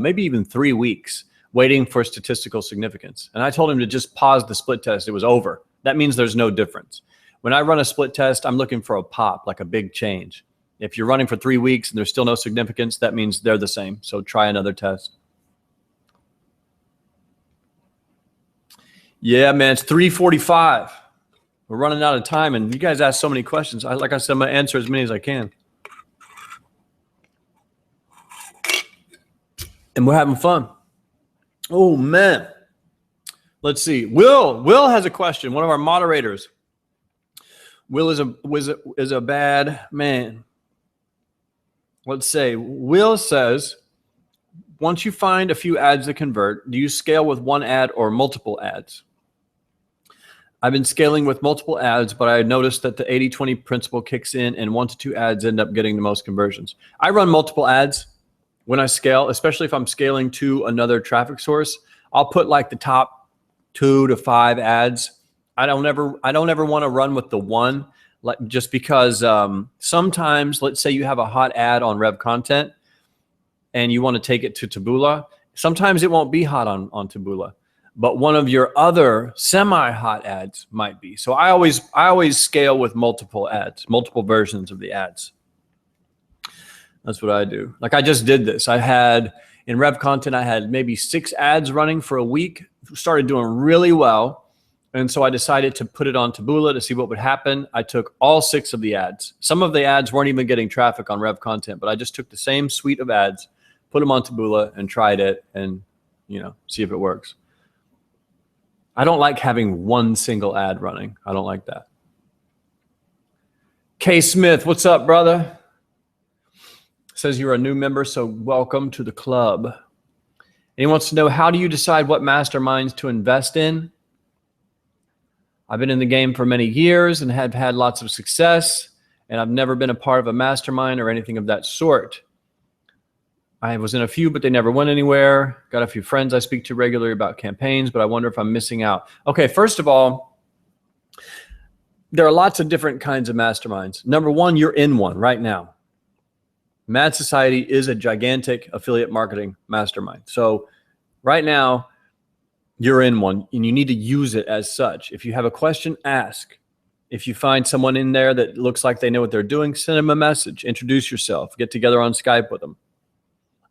[SPEAKER 1] maybe even 3 weeks, waiting for statistical significance. And I told him to just pause the split test. It was over. That means there's no difference. When I run a split test, I'm looking for a pop, like a big change. If you're running for 3 weeks and there's still no significance, that means they're the same. So try another test. Yeah, man, it's 3:45. We're running out of time, and you guys ask so many questions. Like I said, I'm going to answer as many as I can. And we're having fun. Oh, man. Let's see. Will has a question. One of our moderators. Will is a bad man. Let's say Will says, once you find a few ads that convert, do you scale with one ad or multiple ads? I've been scaling with multiple ads, but I noticed that the 80-20 principle kicks in and 1 to 2 ads end up getting the most conversions. I run multiple ads when I scale, especially if I'm scaling to another traffic source. I'll put like the top 2 to 5 ads. I don't ever want to run with the one, like just because sometimes, let's say you have a hot ad on Rev Content and you want to take it to Taboola. Sometimes it won't be hot on Taboola. but one of your other semi-hot ads might be. So I always scale with multiple ads, multiple versions of the ads. That's what I do. Like I just did this. I had in Rev Content, I had maybe 6 ads running for a week, started doing really well. And so I decided to put it on Taboola to see what would happen. I took all 6 of the ads. Some of the ads weren't even getting traffic on Rev Content, but I just took the same suite of ads, put them on Taboola and tried it and, see if it works. I don't like having one single ad running. I don't like that. K Smith, what's up, brother? Says you're a new member, so welcome to the club. And he wants to know, how do you decide what masterminds to invest in? I've been in the game for many years and have had lots of success, and I've never been a part of a mastermind or anything of that sort. I was in a few, but they never went anywhere. Got a few friends I speak to regularly about campaigns, but I wonder if I'm missing out. Okay, first of all, there are lots of different kinds of masterminds. Number one, you're in one right now. Mad Society is a gigantic affiliate marketing mastermind. So right now, you're in one and you need to use it as such. If you have a question, ask. If you find someone in there that looks like they know what they're doing, send them a message, introduce yourself, get together on Skype with them.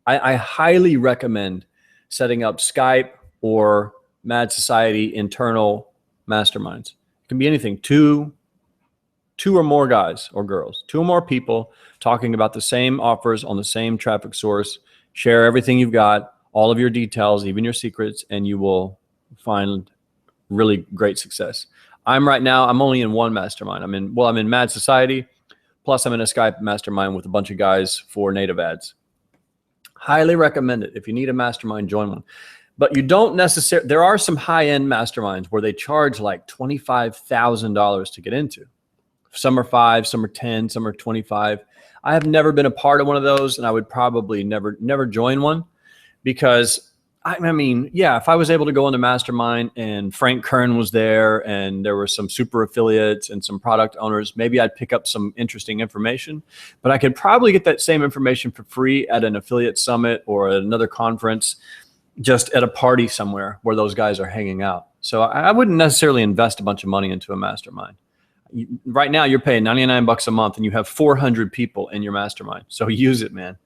[SPEAKER 1] I highly recommend setting up Skype or Mad Society internal masterminds. It can be anything, two or more guys or girls, 2 or more people talking about the same offers on the same traffic source. Share everything you've got, all of your details, even your secrets, and you will find really great success. I'm only in one mastermind. I'm in Mad Society, plus I'm in a Skype mastermind with a bunch of guys for native ads. Highly recommend it. If you need a mastermind, join one. But you don't necessarily, there are some high-end masterminds where they charge like $25,000 to get into. Some are 5, some are 10, some are 25. I have never been a part of one of those, and I would probably never join one, because if I was able to go into mastermind and Frank Kern was there and there were some super affiliates and some product owners, maybe I'd pick up some interesting information, but I could probably get that same information for free at an affiliate summit or at another conference, just at a party somewhere where those guys are hanging out. So I wouldn't necessarily invest a bunch of money into a mastermind. Right now you're paying $99 a month and you have 400 people in your mastermind. So use it, man.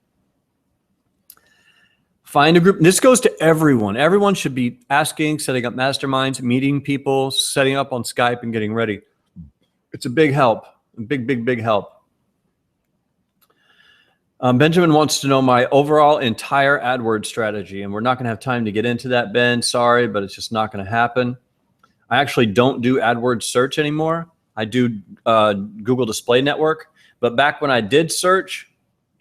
[SPEAKER 1] Find a group. This goes to everyone. Everyone should be asking, setting up masterminds, meeting people, setting up on Skype and getting ready. It's a big help, big help. Benjamin wants to know my overall entire AdWords strategy, and we're not going to have time to get into that, Ben. Sorry, but it's just not going to happen. I actually don't do AdWords search anymore. I do Google Display Network, but back when I did search,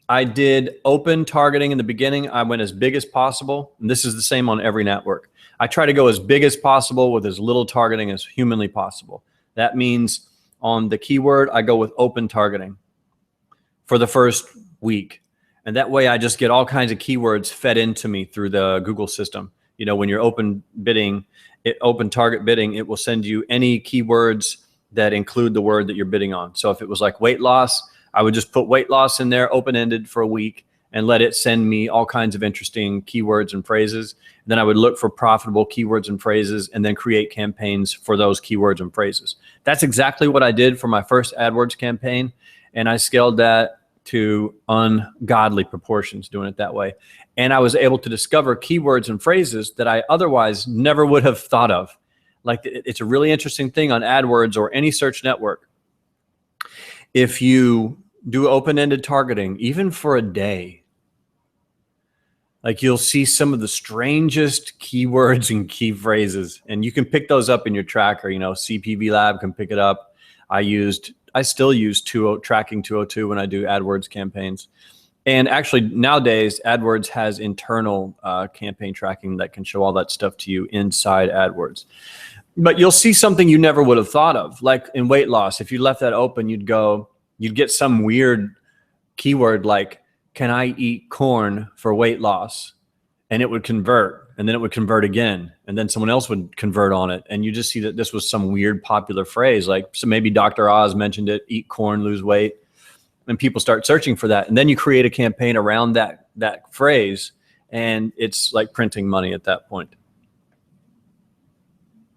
[SPEAKER 1] I did open targeting in the beginning. I went as big as possible, and this is the same on every network. I try to go as big as possible with as little targeting as humanly possible. That means on the keyword, I go with open targeting for the first week. And that way I just get all kinds of keywords fed into me through the Google system. When you're open target bidding, it will send you any keywords that include the word that you're bidding on. So if it was like weight loss, I would just put weight loss in there open-ended for a week and let it send me all kinds of interesting keywords and phrases. Then I would look for profitable keywords and phrases and then create campaigns for those keywords and phrases. That's exactly what I did for my first AdWords campaign. And I scaled that to ungodly proportions doing it that way. And I was able to discover keywords and phrases that I otherwise never would have thought of. Like, it's a really interesting thing on AdWords or any search network. If you do open-ended targeting, even for a day, like, you'll see some of the strangest keywords and key phrases, and you can pick those up in your tracker. CPV Lab can pick it up. I still use Tracking 202 when I do AdWords campaigns. And actually nowadays, AdWords has internal campaign tracking that can show all that stuff to you inside AdWords. But you'll see something you never would have thought of. Like in weight loss, if you left that open, you'd get some weird keyword like, can I eat corn for weight loss? And it would convert, and then it would convert again, and then someone else would convert on it. And you just see that this was some weird popular phrase. Like, so maybe Dr. Oz mentioned it, eat corn, lose weight. And people start searching for that. And then you create a campaign around that phrase, and it's like printing money at that point.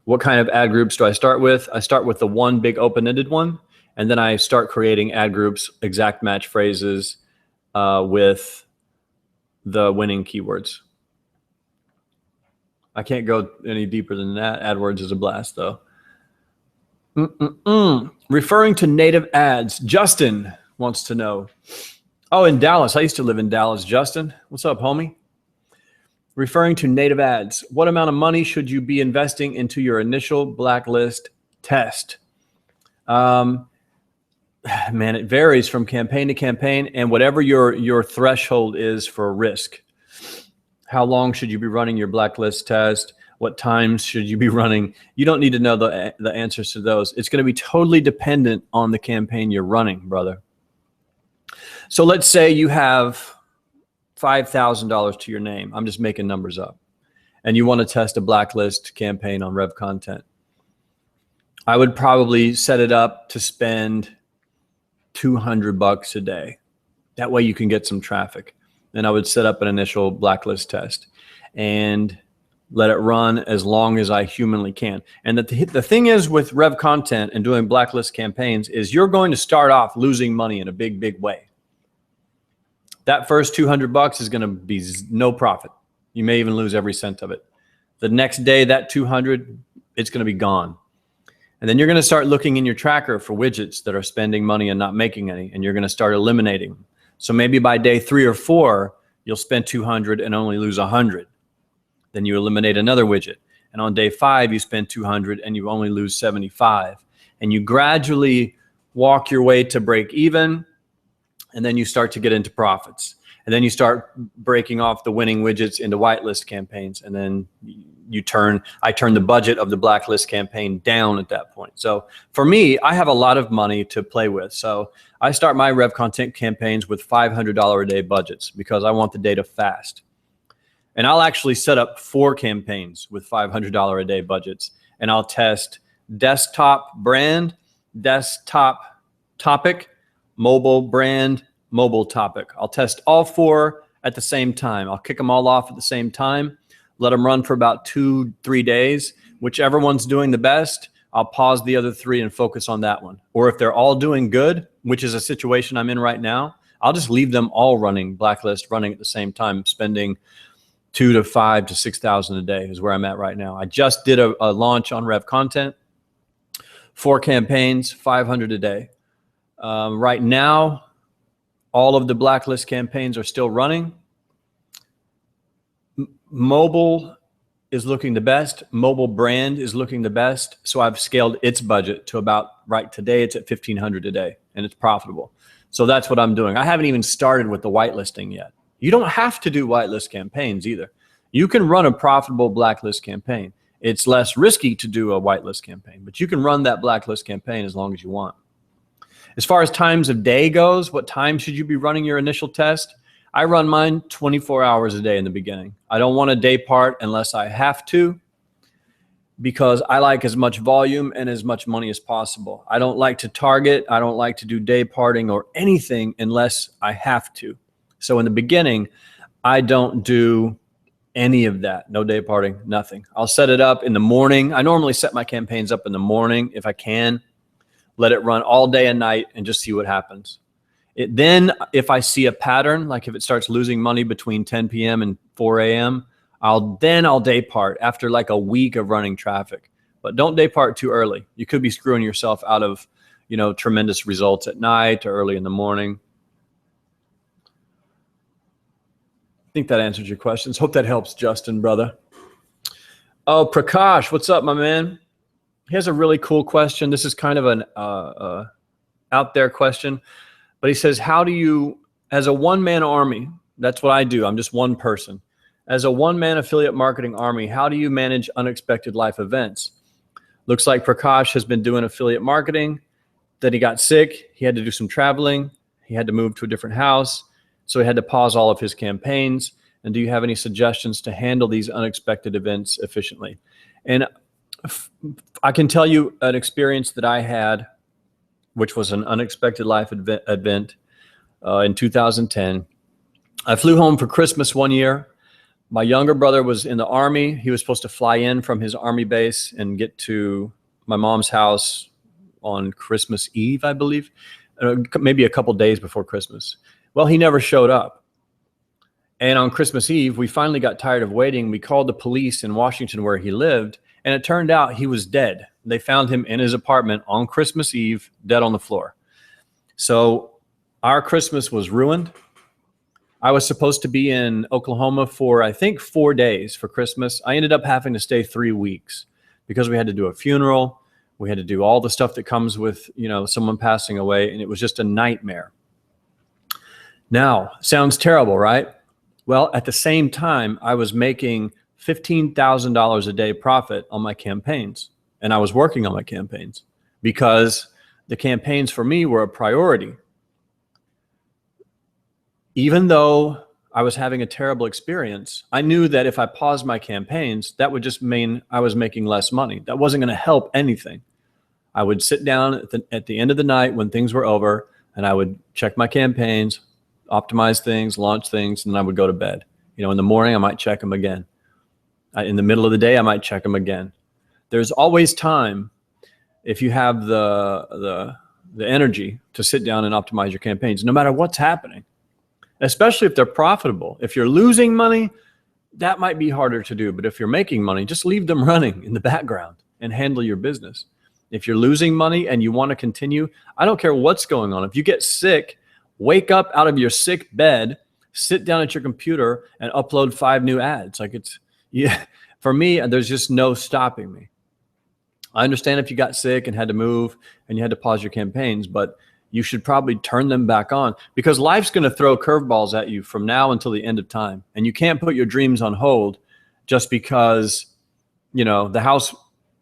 [SPEAKER 1] What kind of ad groups do I start with? I start with the one big open-ended one, and then I start creating ad groups, exact match phrases with the winning keywords. I can't go any deeper than that. AdWords is a blast, though. Referring to native ads, Justin wants to know. Oh, in Dallas. I used to live in Dallas. Justin, what's up, homie? Referring to native ads, what amount of money should you be investing into your initial blacklist test? Man, it varies from campaign to campaign, and whatever your threshold is for risk. How long should you be running your blacklist test? What times should you be running? You don't need to know the answers to those. It's going to be totally dependent on the campaign you're running, brother. So let's say you have $5,000 to your name. I'm just making numbers up. And you want to test a blacklist campaign on Rev Content. I would probably set it up to spend $200 a day. That way you can get some traffic. Then I would set up an initial blacklist test and let it run as long as I humanly can. And the thing is with Rev Content and doing blacklist campaigns is you're going to start off losing money in a big, big way. That first $200 is going to be no profit. You may even lose every cent of it. The next day, that 200, it's going to be gone. And then you're going to start looking in your tracker for widgets that are spending money and not making any, and you're going to start eliminating them. So maybe by day 3 or 4, you'll spend 200 and only lose 100. Then you eliminate another widget. And on day 5, you spend 200 and you only lose 75. And you gradually walk your way to break even. And then you start to get into profits. And then you start breaking off the winning widgets into whitelist campaigns. And then I turn the budget of the blacklist campaign down at that point. So for me, I have a lot of money to play with. So I start my Rev Content campaigns with $500 a day budgets because I want the data fast. And I'll actually set up 4 campaigns with $500 a day budgets. And I'll test desktop brand, desktop topic, mobile brand, mobile topic. I'll test all 4 at the same time. I'll kick them all off at the same time, let them run for about 2-3 days. Whichever one's doing the best, I'll pause the other 3 and focus on that one. Or if they're all doing good, which is a situation I'm in right now, I'll just leave them all running, blacklist running at the same time, spending $2,000 to $5,000 to $6,000 a day is where I'm at right now. I just did a launch on Rev Content, 4 campaigns, $500 a day. Right now, all of the blacklist campaigns are still running. Mobile is looking the best. Mobile brand is looking the best. So I've scaled its budget to about, right today, it's at $1,500 a day and it's profitable. So that's what I'm doing. I haven't even started with the whitelisting yet. You don't have to do whitelist campaigns either. You can run a profitable blacklist campaign. It's less risky to do a whitelist campaign, but you can run that blacklist campaign as long as you want. As far as times of day goes, what time should you be running your initial test? I run mine 24 hours a day in the beginning. I don't want a day part unless I have to, because I like as much volume and as much money as possible. I don't like to target. I don't like to do day parting or anything unless I have to. So in the beginning, I don't do any of that. No day parting, nothing. I'll set it up in the morning. I normally set my campaigns up in the morning if I can. Let it run all day and night and just see what happens. Then if I see a pattern, like if it starts losing money between 10 p.m. and 4 a.m., I'll day part after like a week of running traffic. But don't day part too early. You could be screwing yourself out of, tremendous results at night or early in the morning. I think that answers your questions. Hope that helps, Justin, brother. Oh, Prakash, what's up, my man? He has a really cool question. This is kind of an out there question, but he says, how do you, as a one-man army, that's what I do. I'm just one person. As a one-man affiliate marketing army, how do you manage unexpected life events? Looks like Prakash has been doing affiliate marketing. Then he got sick. He had to do some traveling. He had to move to a different house. So he had to pause all of his campaigns. And do you have any suggestions to handle these unexpected events efficiently? And I can tell you an experience that I had, which was an unexpected life event in 2010. I flew home for Christmas one year. My younger brother was in the Army. He was supposed to fly in from his Army base and get to my mom's house on Christmas Eve, I believe, maybe a couple days before Christmas. Well, he never showed up. And on Christmas Eve, we finally got tired of waiting. We called the police in Washington where he lived, and it turned out he was dead. They found him in his apartment on Christmas Eve, dead on the floor. So our Christmas was ruined. I was supposed to be in Oklahoma for, I think, 4 days for Christmas. I ended up having to stay 3 weeks because we had to do a funeral. We had to do all the stuff that comes with, someone passing away, and it was just a nightmare. Now, sounds terrible, right? Well, at the same time, I was making $15,000 a day profit on my campaigns, and I was working on my campaigns because the campaigns for me were a priority. Even though I was having a terrible experience, I knew that if I paused my campaigns, that would just mean I was making less money. That wasn't going to help anything. I would sit down at the end of the night when things were over, and I would check my campaigns, optimize things, launch things, and then I would go to bed. In the morning, I might check them again. In the middle of the day, I might check them again. There's always time if you have the energy to sit down and optimize your campaigns, no matter what's happening. Especially if they're profitable. If you're losing money, that might be harder to do. But if you're making money, just leave them running in the background and handle your business. If you're losing money and you want to continue, I don't care what's going on. If you get sick, wake up out of your sick bed, sit down at your computer and upload 5 new ads. For me, there's just no stopping me. I understand if you got sick and had to move and you had to pause your campaigns, but you should probably turn them back on because life's going to throw curveballs at you from now until the end of time. And you can't put your dreams on hold just because, the house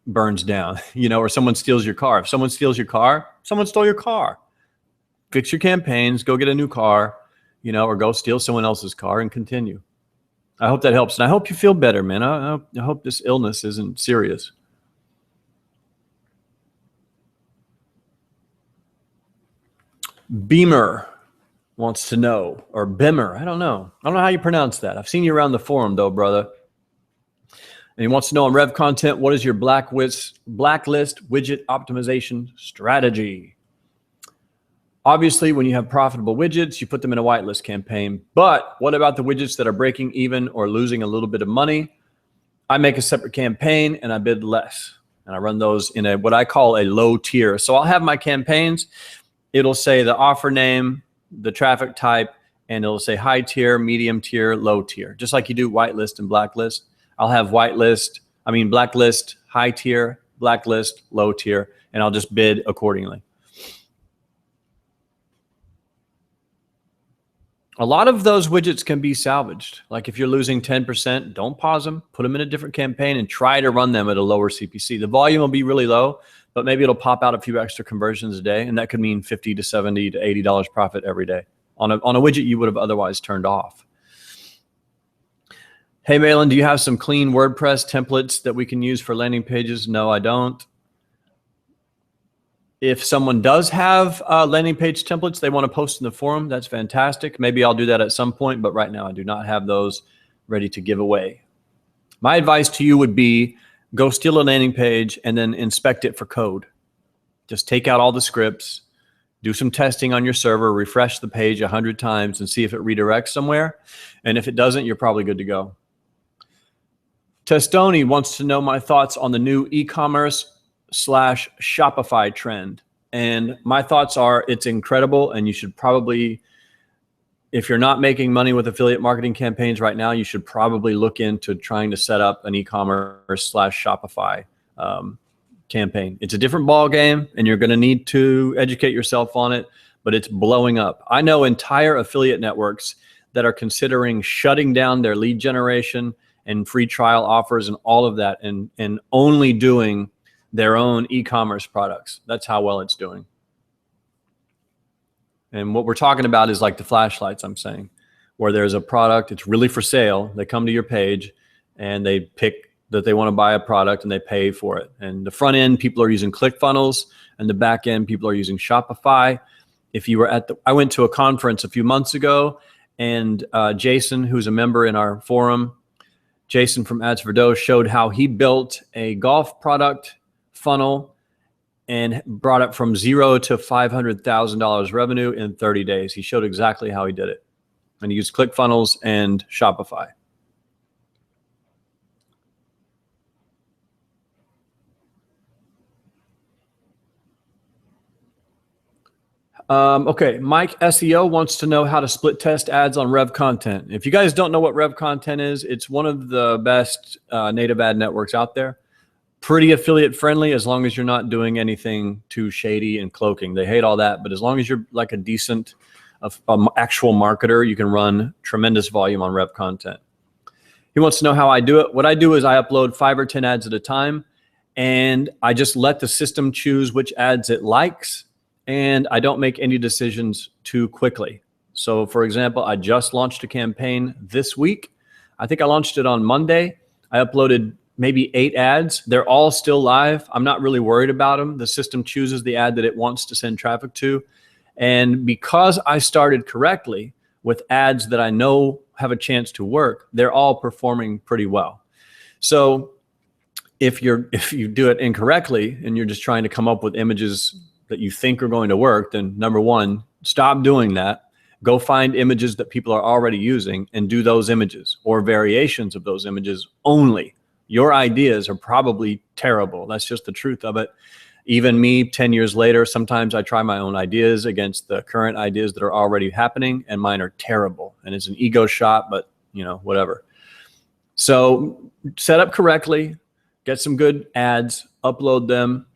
[SPEAKER 1] burns down, or someone steals your car. If someone steals your car, someone stole your car. Fix your campaigns, go get a new car, or go steal someone else's car and continue. I hope that helps. And I hope you feel better, man. I hope this illness isn't serious. Beamer wants to know, or Bimmer, I don't know how you pronounce that. I've seen you around the forum though, brother. And he wants to know on Rev Content, what is your blacklist widget optimization strategy? Obviously, when you have profitable widgets, you put them in a whitelist campaign. But what about the widgets that are breaking even or losing a little bit of money? I make a separate campaign and I bid less. And I run those in what I call a low tier. So I'll have my campaigns. It'll say the offer name, the traffic type, and it'll say high tier, medium tier, low tier. Just like you do whitelist and blacklist. I'll have blacklist, high tier, blacklist, low tier, and I'll just bid accordingly. A lot of those widgets can be salvaged. Like if you're losing 10%, don't pause them, put them in a different campaign and try to run them at a lower CPC. The volume will be really low, but maybe it'll pop out a few extra conversions a day, and that could mean $50 to $70 to $80 profit every day on a widget you would have otherwise turned off. Hey, Malin, do you have some clean WordPress templates that we can use for landing pages? No, I don't. If someone does have landing page templates they want to post in the forum, that's fantastic. Maybe I'll do that at some point, but right now I do not have those ready to give away. My advice to you would be go steal a landing page and then inspect it for code. Just take out all the scripts, do some testing on your server, refresh the page 100 times and see if it redirects somewhere. And if it doesn't, you're probably good to go. Testoni wants to know my thoughts on the new e-commerce/Shopify trend. And my thoughts are it's incredible, and you should probably, if you're not making money with affiliate marketing campaigns right now, you should probably look into trying to set up an e-commerce/Shopify campaign. It's a different ball game, and you're going to need to educate yourself on it, but it's blowing up. I know entire affiliate networks that are considering shutting down their lead generation and free trial offers and all of that, and only doing their own e-commerce products. That's how well it's doing. And what we're talking about is like the flashlights I'm saying, where there's a product, it's really for sale. They come to your page and they pick that they want to buy a product and they pay for it. And the front end, people are using ClickFunnels, and the back end, people are using Shopify. If you were I went to a conference a few months ago, and Jason, who's a member in our forum, Jason from Ads for Dough showed how he built a golf product funnel and brought it from $0 to $500,000 revenue in 30 days. He showed exactly how he did it. And he used ClickFunnels and Shopify. Okay, Mike SEO wants to know how to split test ads on Rev Content. If you guys don't know what Rev Content is, it's one of the best native ad networks out there. Pretty affiliate friendly as long as you're not doing anything too shady and cloaking. They hate all that, but as long as you're like a decent actual marketer, you can run tremendous volume on Rev Content. He wants to know how I do it. What I do is I upload 5 or 10 ads at a time, and I just let the system choose which ads it likes, and I don't make any decisions too quickly. So for example, I just launched a campaign this week. I think I launched it on Monday. I uploaded maybe 8 ads. They're all still live. I'm not really worried about them. The system chooses the ad that it wants to send traffic to. And because I started correctly with ads that I know have a chance to work, they're all performing pretty well. So if you do it incorrectly and you're just trying to come up with images that you think are going to work, then number one, stop doing that. Go find images that people are already using and do those images or variations of those images only. Your ideas are probably terrible. That's just the truth of it. Even me, 10 years later, sometimes I try my own ideas against the current ideas that are already happening, and mine are terrible. And it's an ego shot, but you know, whatever. So set up correctly, get some good ads, upload them,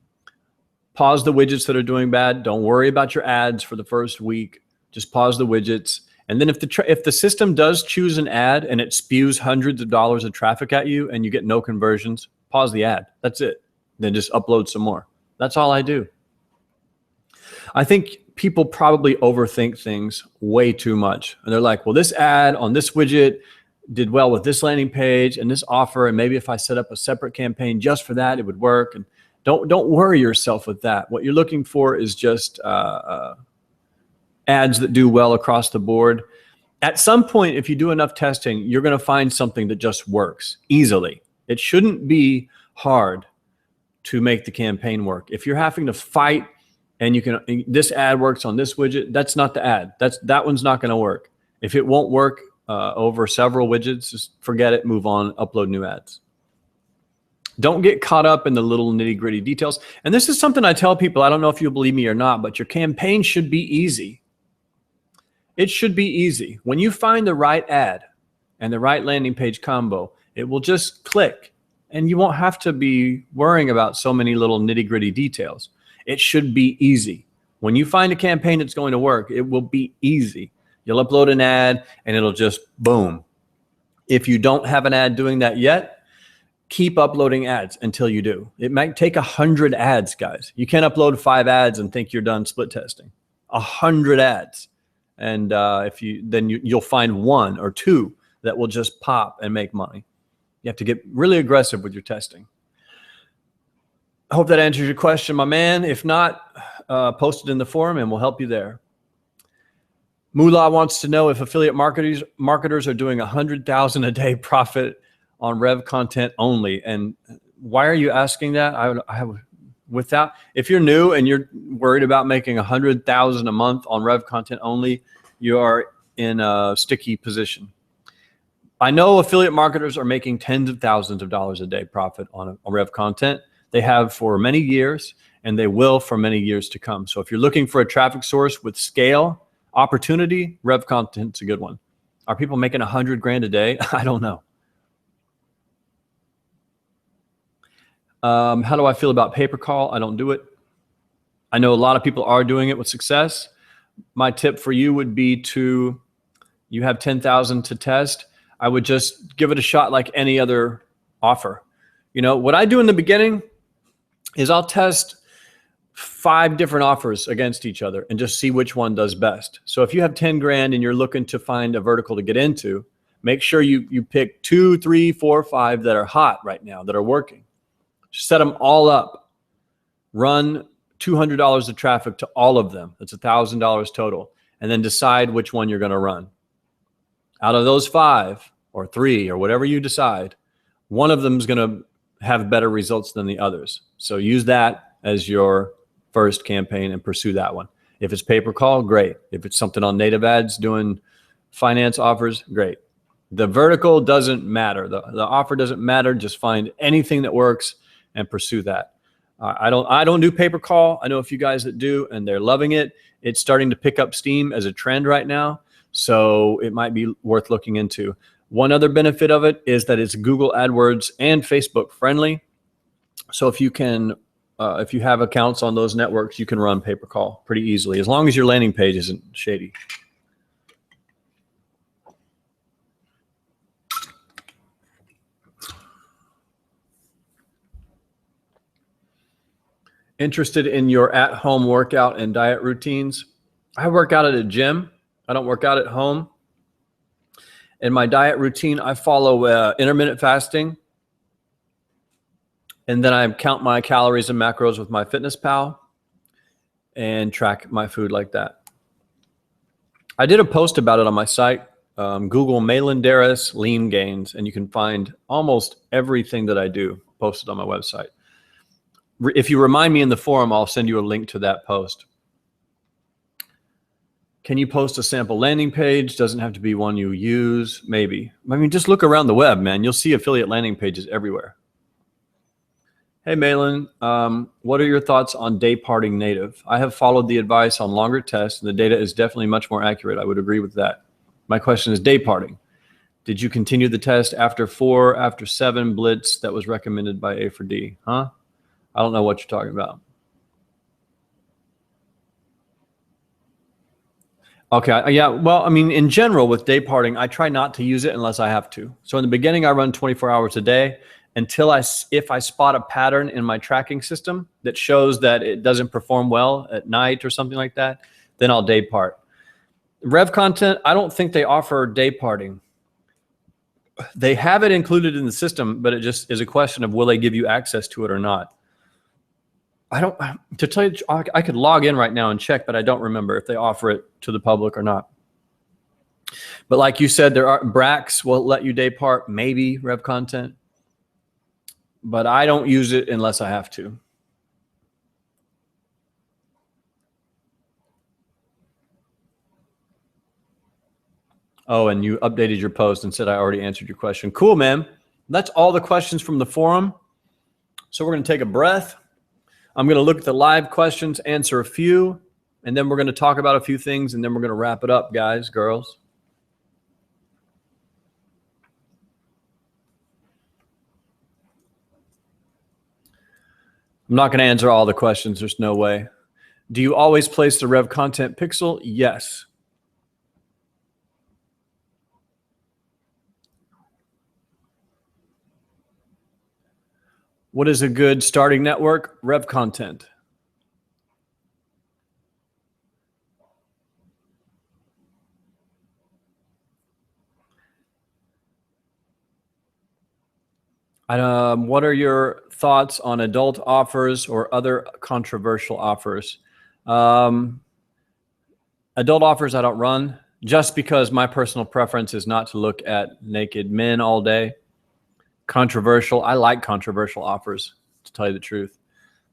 [SPEAKER 1] pause the widgets that are doing bad. Don't worry about your ads for the first week. Just pause the widgets. And then if the system does choose an ad and it spews hundreds of dollars of traffic at you and you get no conversions, pause the ad. That's it. Then just upload some more. That's all I do. I think people probably overthink things way too much. And they're like, well, this ad on this widget did well with this landing page and this offer, and maybe if I set up a separate campaign just for that, it would work. And don't worry yourself with that. What you're looking for is just ads that do well across the board. At some point, if you do enough testing, you're going to find something that just works easily. It shouldn't be hard to make the campaign work. If you're having to fight and this ad works on this widget, that's not the ad. That one's not going to work. If it won't work over several widgets, just forget it, move on, upload new ads. Don't get caught up in the little nitty-gritty details. And this is something I tell people, I don't know if you'll believe me or not, but your campaign should be easy. It should be easy. When you find the right ad and the right landing page combo, it will just click. And you won't have to be worrying about so many little nitty-gritty details. It should be easy. When you find a campaign that's going to work, it will be easy. You'll upload an ad and it'll just boom. If you don't have an ad doing that yet, keep uploading ads until you do. It might take 100 ads, guys. You can't upload 5 ads and think you're done split testing. 100 ads. And you'll find 1 or 2 that will just pop and make money. You have to get really aggressive with your testing. I hope that answers your question, my man. If not, post it in the forum and we'll help you there. Moolah wants to know if affiliate marketers are doing 100,000 a day profit on Rev Content only. And why are you asking that? If you're new and you're worried about making 100,000 a month on Rev Content only, you are in a sticky position. I know affiliate marketers are making tens of thousands of dollars a day profit on Rev Content. They have for many years, and they will for many years to come. So if you're looking for a traffic source with scale, opportunity, Rev Content's a good one. Are people making 100 grand a day? I don't know. How do I feel about pay-per-call? I don't do it. I know a lot of people are doing it with success. My tip for you would be you have 10,000 to test. I would just give it a shot like any other offer. You know, what I do in the beginning is I'll test 5 different offers against each other and just see which one does best. So if you have 10 grand and you're looking to find a vertical to get into, make sure you pick 2, 3, 4, 5 that are hot right now, that are working. Set them all up. Run $200 of traffic to all of them. That's $1,000 total. And then decide which one you're going to run. Out of those 5 or 3 or whatever you decide, One of them is going to have better results than the others. So use that as your first campaign and pursue that one. If it's pay-per-call, great. If it's something on native ads doing finance offers, great. The vertical doesn't matter. The offer doesn't matter. Just find anything that works and pursue that. I don't do pay-per-call. I know a few guys that do, and they're loving it. It's starting to pick up steam as a trend right now, so it might be worth looking into. One other benefit of it is that it's Google AdWords and Facebook friendly. So if you can, if you have accounts on those networks, you can run pay-per-call pretty easily, as long as your landing page isn't shady. Interested in your at-home workout and diet routines? I work out at a gym. I don't work out at home. In my diet routine, I follow intermittent fasting. And then I count my calories and macros with MyFitnessPal and track my food like that. I did a post about it on my site. Google Melindaris lean gains, and you can find almost everything that I do posted on my website. If you remind me in the forum, I'll send you a link to that post. Can you post a sample landing page? Doesn't have to be one you use, maybe. I mean, just look around the web, man. You'll see affiliate landing pages everywhere. Hey, Malin, what are your thoughts on day parting native? I have followed the advice on longer tests, and the data is definitely much more accurate. I would agree with that. My question is day parting. Did you continue the test after 4, after 7 blitz that was recommended by A4D? Huh? I don't know what you're talking about. Okay, yeah, well, I mean, in general with day parting, I try not to use it unless I have to. So in the beginning, I run 24 hours a day until if I spot a pattern in my tracking system that shows that it doesn't perform well at night or something like that, then I'll day part. Rev Content, I don't think they offer day parting. They have it included in the system, but it just is a question of will they give you access to it or not. To tell you, I could log in right now and check, but I don't remember if they offer it to the public or not. But like you said, there are Brax will let you day part, maybe Rev Content, but I don't use it unless I have to. Oh, and you updated your post and said I already answered your question. Cool, man. That's all the questions from the forum. So we're going to take a breath. I'm going to look at the live questions, answer a few, and then we're going to talk about a few things, and then we're going to wrap it up, guys, girls. I'm not going to answer all the questions. There's no way. Do you always place the Rev Content pixel? Yes. What is a good starting network? Rev Content. What are your thoughts on adult offers or other controversial offers? Adult offers I don't run just because my personal preference is not to look at naked men all day. Controversial, I like controversial offers, to tell you the truth.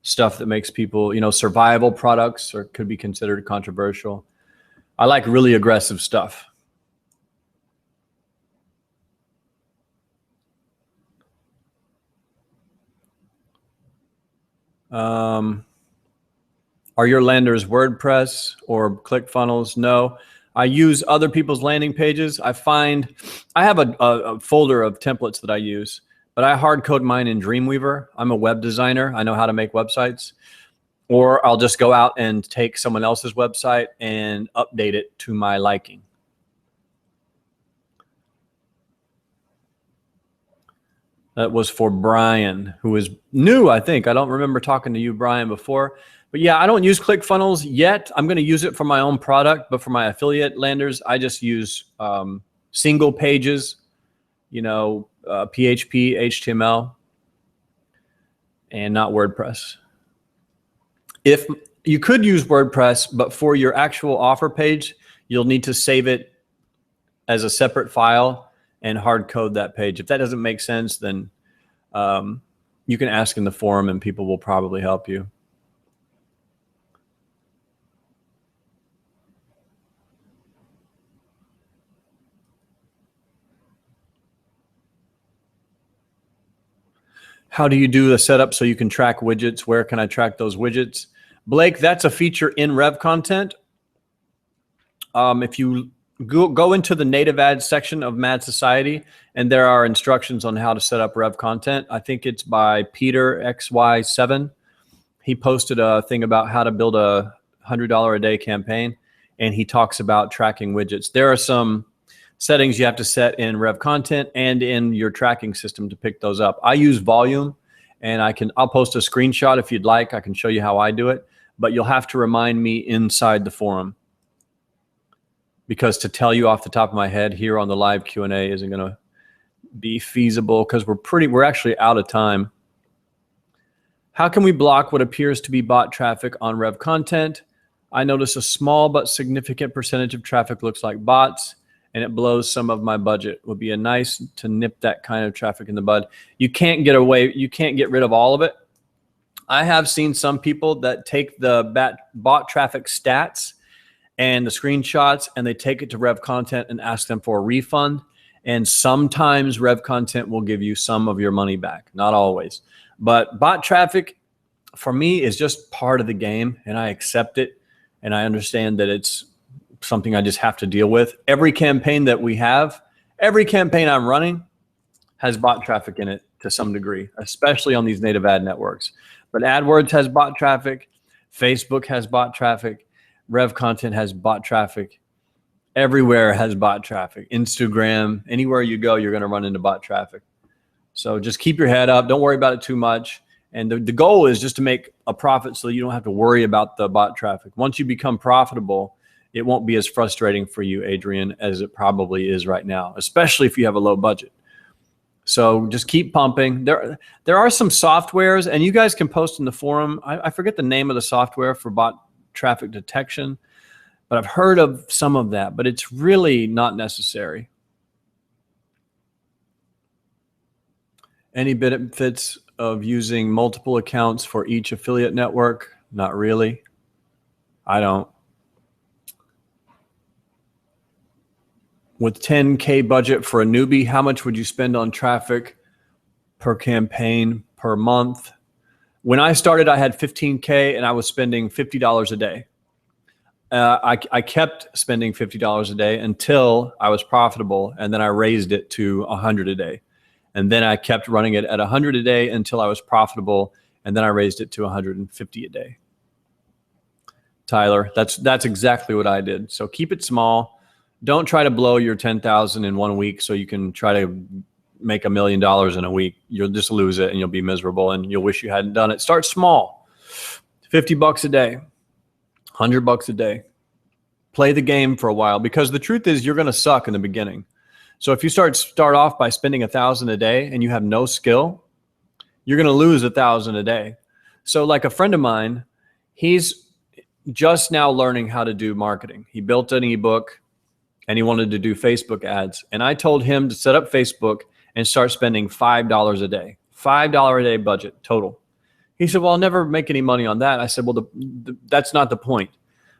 [SPEAKER 1] Stuff that makes people, you know, survival products or could be considered controversial. I like really aggressive stuff. Are your landers WordPress or ClickFunnels? No. I use other people's landing pages. I have a folder of templates that I use, but I hard code mine in Dreamweaver. I'm a web designer. I know how to make websites. Or I'll just go out and take someone else's website and update it to my liking. That was for Brian, who is new, I think. I don't remember talking to you, Brian, before. But yeah, I don't use ClickFunnels yet. I'm going to use it for my own product, but for my affiliate landers, I just use single pages, you know, PHP, HTML, and not WordPress. If you could use WordPress, but for your actual offer page, you'll need to save it as a separate file and hard code that page. If that doesn't make sense, then you can ask in the forum and people will probably help you. How do you do the setup so you can track widgets? Where can I track those widgets? Blake, that's a feature in Rev Content. If you go into the native ads section of Mad Society, and there are instructions on how to set up Rev Content. I think it's by Peter XY7. He posted a thing about how to build a $100 a day campaign, and he talks about tracking widgets. There are some settings you have to set in Rev Content and in your tracking system to pick those up. I use Volume, and I'll post a screenshot if you'd like. I can show you how I do it, but you'll have to remind me inside the forum, because to tell you off the top of my head here on the live Q&A isn't going to be feasible, because we're actually out of time. How can we block what appears to be bot traffic on Rev Content? I notice a small but significant percentage of traffic looks like bots, and it blows some of my budget. Would be nice to nip that kind of traffic in the bud. You can't get rid of all of it. I have seen some people that take the bot traffic stats and the screenshots, and they take it to Rev Content and ask them for a refund. And sometimes Rev Content will give you some of your money back, not always. But bot traffic, for me, is just part of the game, and I accept it, and I understand that it's something I just have to deal with. Every campaign that we have, every campaign I'm running has bot traffic in it to some degree, especially on these native ad networks. But AdWords has bot traffic, Facebook has bot traffic, Rev Content has bot traffic, everywhere has bot traffic. Instagram, anywhere you go, you're going to run into bot traffic. So just keep your head up. Don't worry about it too much. And the goal is just to make a profit so you don't have to worry about the bot traffic. Once you become profitable, it won't be as frustrating for you, Adrian, as it probably is right now, especially if you have a low budget. So just keep pumping. There are some softwares, and you guys can post in the forum. I forget the name of the software for bot traffic detection, but I've heard of some of that, but it's really not necessary. Any benefits of using multiple accounts for each affiliate network? Not really. I don't. With 10K budget for a newbie, how much would you spend on traffic per campaign per month? When I started, I had 15K and I was spending $50 a day. I kept spending $50 a day until I was profitable, and then I raised it to 100 a day. And then I kept running it at 100 a day until I was profitable, and then I raised it to 150 a day. Tyler, that's exactly what I did. So keep it small. Don't try to blow your 10,000 in 1 week so you can try to make $1 million in a week. You'll just lose it and you'll be miserable and you'll wish you hadn't done it. Start small. 50 bucks a day, 100 bucks a day. Play the game for a while, because the truth is you're going to suck in the beginning. So if you start off by spending 1,000 a day and you have no skill, you're going to lose 1,000 a day. So like a friend of mine, he's just now learning how to do marketing. He built an ebook and he wanted to do Facebook ads. And I told him to set up Facebook and start spending $5 a day, $5 a day budget total. He said, well, I'll never make any money on that. I said, well, that's not the point.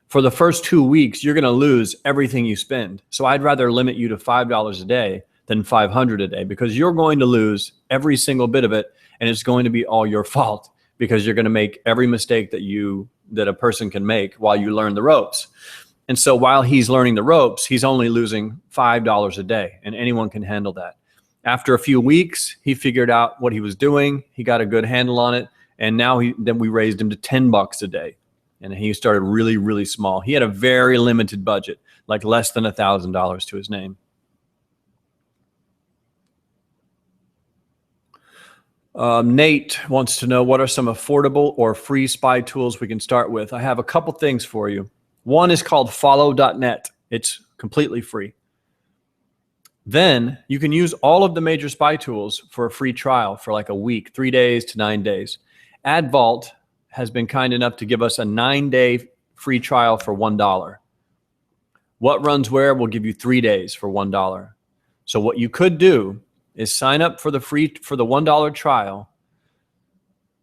[SPEAKER 1] For the first 2 weeks, you're going to lose everything you spend. So I'd rather limit you to $5 a day than 500 a day, because you're going to lose every single bit of it. And it's going to be all your fault, because you're going to make every mistake that a person can make while you learn the ropes. And so while he's learning the ropes, he's only losing $5 a day, and anyone can handle that. After a few weeks, he figured out what he was doing. He got a good handle on it. And now then we raised him to 10 bucks a day. And he started really, really small. He had a very limited budget, like less than $1,000 to his name. Nate wants to know, what are some affordable or free spy tools we can start with? I have a couple things for you. One is called follow.net. It's completely free. Then you can use all of the major spy tools for a free trial for like a week, 3 days to 9 days. AdVault has been kind enough to give us a 9-day free trial for $1. What Runs Where will give you 3 days for $1. So what you could do is sign up for the $1 trial,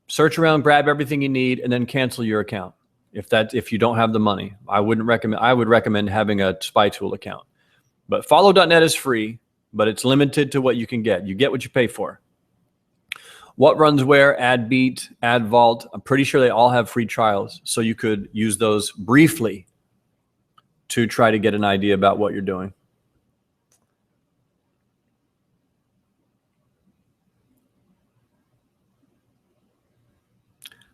[SPEAKER 1] search around, grab everything you need, and then cancel your account. If you don't have the money, I would recommend having a SpyTool account. But follow.net is free, but it's limited to what you can get. You get what you pay for. What Runs Where, AdBeat, AdVault, I'm pretty sure they all have free trials. So you could use those briefly to try to get an idea about what you're doing.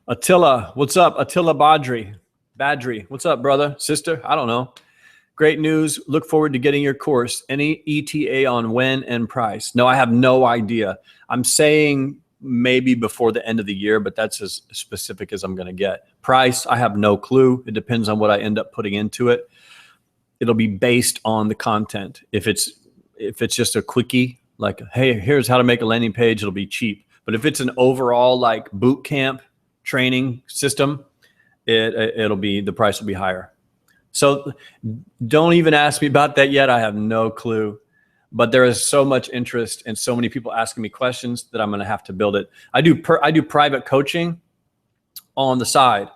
[SPEAKER 1] Attila, what's up? Attila Badri, what's up, brother, sister? I don't know. Great news. Look forward to getting your course. Any ETA on when and price? No, I have no idea. I'm saying maybe before the end of the year, but that's as specific as I'm going to get. Price, I have no clue. It depends on what I end up putting into it. It'll be based on the content. If it's just a quickie, like, hey, here's how to make a landing page, it'll be cheap. But if it's an overall like boot camp training system, the price will be higher. So don't even ask me about that yet. I have no clue. But there is so much interest and so many people asking me questions that I'm going to have to build it. I do private coaching on the side.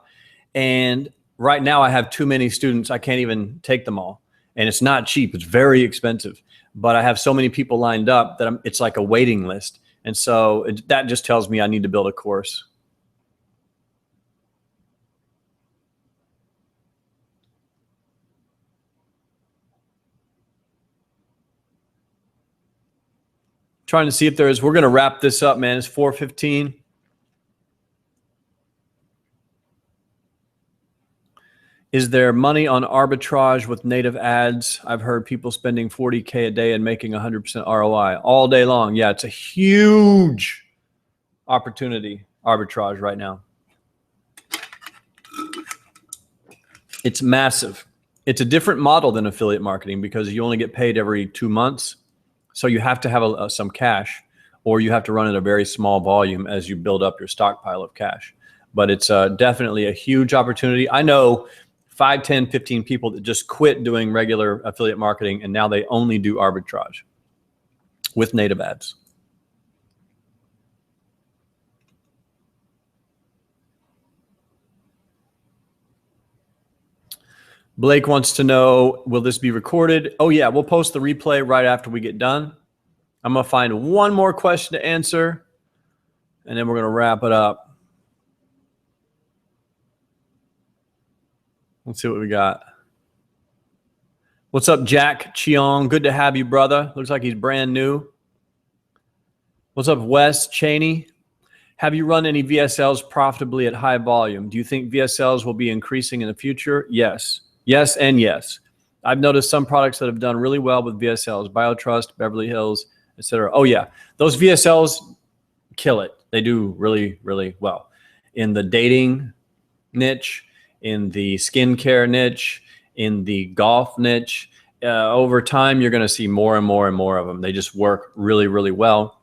[SPEAKER 1] And right now I have too many students. I can't even take them all. And it's not cheap. It's very expensive. But I have so many people lined up that it's like a waiting list. And so that just tells me I need to build a course. Trying to see if we're going to wrap this up, man. It's 4:15. Is there money on arbitrage with native ads? I've heard people spending $40K a day and making 100% ROI all day long. Yeah, it's a huge opportunity, arbitrage right now. It's massive. It's a different model than affiliate marketing because you only get paid every 2 months. So you have to have some cash, or you have to run at a very small volume as you build up your stockpile of cash. But it's definitely a huge opportunity. I know 5, 10, 15 people that just quit doing regular affiliate marketing, and now they only do arbitrage with native ads. Blake wants to know, will this be recorded? Oh yeah, we'll post the replay right after we get done. I'm going to find one more question to answer, and then we're going to wrap it up. Let's see what we got. What's up, Jack Cheong? Good to have you, brother. Looks like he's brand new. What's up, Wes Cheney? Have you run any VSLs profitably at high volume? Do you think VSLs will be increasing in the future? Yes. Yes and yes. I've noticed some products that have done really well with VSLs, BioTrust, Beverly Hills, etc. Oh yeah, those VSLs kill it. They do really, really well. In the dating niche, in the skincare niche, in the golf niche, over time, you're going to see more and more and more of them. They just work really, really well.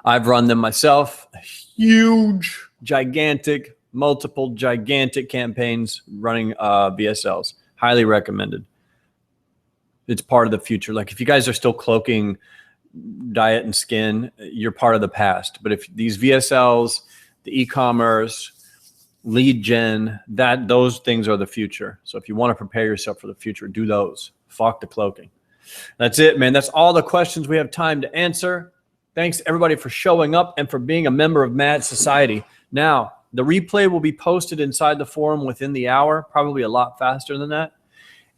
[SPEAKER 1] I've run them myself. Huge, gigantic, multiple gigantic campaigns running VSLs. Highly recommended. It's part of the future. Like if you guys are still cloaking diet and skin, you're part of the past. But if these VSLs, the e-commerce, lead gen, those things are the future. So if you want to prepare yourself for the future, do those. Fuck the cloaking. That's it, man. That's all the questions we have time to answer. Thanks everybody for showing up and for being a member of Mad Society. Now, the replay will be posted inside the forum within the hour, probably a lot faster than that.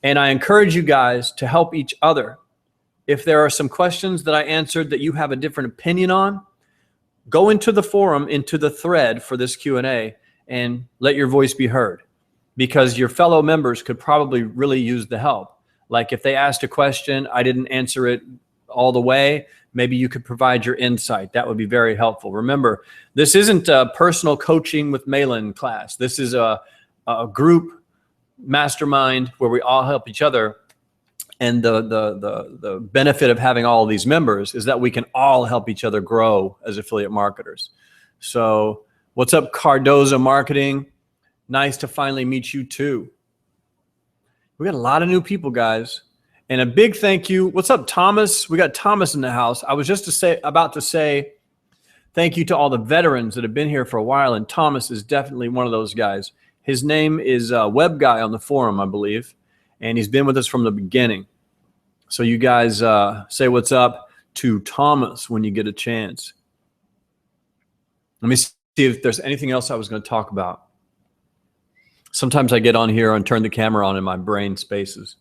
[SPEAKER 1] And I encourage you guys to help each other. If there are some questions that I answered that you have a different opinion on, go into the forum, into the thread for this Q&A, and let your voice be heard. Because your fellow members could probably really use the help. Like if they asked a question, I didn't answer it all the way, maybe you could provide your insight. That would be very helpful. Remember, this isn't a personal coaching with Malin class. This is a group mastermind where we all help each other. And the benefit of having all of these members is that we can all help each other grow as affiliate marketers. So what's up, Cardoza Marketing? Nice to finally meet you too. We got a lot of new people, guys. And a big thank you. What's up, Thomas? We got Thomas in the house. I was just about to say thank you to all the veterans that have been here for a while, and Thomas is definitely one of those guys. His name is Web Guy on the forum, I believe, and he's been with us from the beginning. So you guys say what's up to Thomas when you get a chance. Let me see if there's anything else I was going to talk about. Sometimes I get on here and turn the camera on and my brain spaces.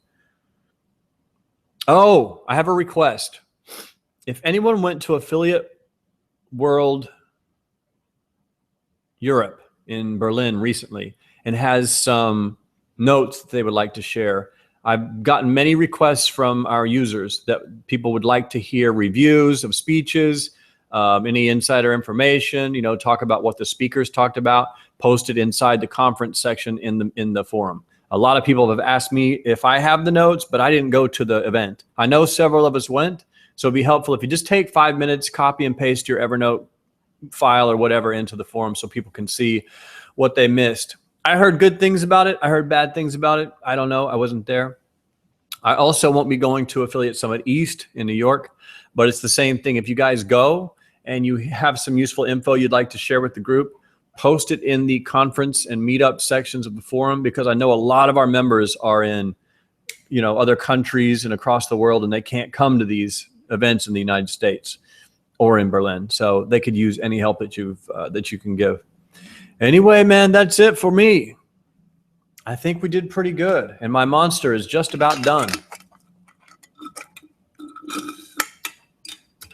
[SPEAKER 1] Oh, I have a request. If anyone went to Affiliate World Europe in Berlin recently and has some notes that they would like to share, I've gotten many requests from our users that people would like to hear reviews of speeches, any insider information, you know, talk about what the speakers talked about, posted inside the conference section in the forum. A lot of people have asked me if I have the notes, but I didn't go to the event. I know several of us went, so it'd be helpful if you just take 5 minutes, copy and paste your Evernote file or whatever into the forum so people can see what they missed. I heard good things about it. I heard bad things about it. I don't know. I wasn't there. I also won't be going to Affiliate Summit East in New York, but it's the same thing. If you guys go and you have some useful info you'd like to share with the group, post it in the conference and meetup sections of the forum, because I know a lot of our members are in, you know, other countries and across the world, and they can't come to these events in the United States or in Berlin. So they could use any help that you can give. Anyway, man, that's it for me. I think we did pretty good, and my monster is just about done.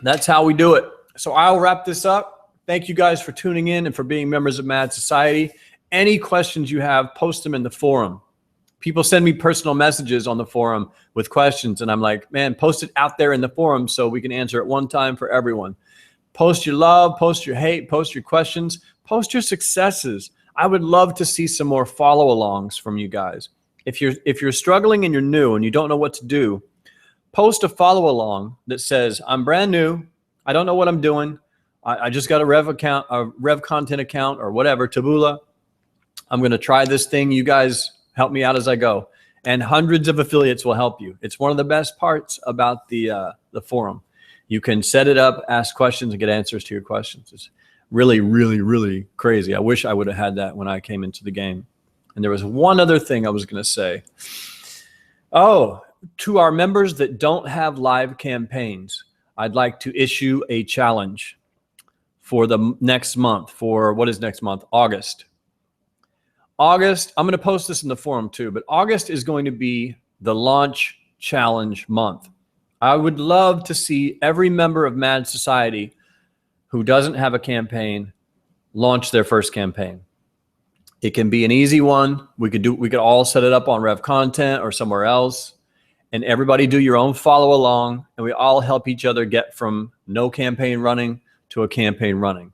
[SPEAKER 1] That's how we do it. So I'll wrap this up. Thank you guys for tuning in and for being members of Mad Society. Any questions you have, post them in the forum. People send me personal messages on the forum with questions, and I'm like, man, post it out there in the forum so we can answer it one time for everyone. Post your love, post your hate, post your questions, post your successes. I would love to see some more follow-alongs from you guys. If you're struggling and you're new and you don't know what to do, post a follow-along that says, I'm brand new, I don't know what I'm doing, I just got a Rev Content account or whatever, Taboola. I'm going to try this thing. You guys help me out as I go. And hundreds of affiliates will help you. It's one of the best parts about the forum. You can set it up, ask questions, and get answers to your questions. It's really, really, really crazy. I wish I would have had that when I came into the game. And there was one other thing I was going to say. Oh, to our members that don't have live campaigns, I'd like to issue a challenge for the next month, for what is next month? August. August, I'm going to post this in the forum too, but August is going to be the launch challenge month. I would love to see every member of Mad Society who doesn't have a campaign launch their first campaign. It can be an easy one. We could all set it up on Rev Content or somewhere else, and everybody do your own follow along, and we all help each other get from no campaign running to a campaign running.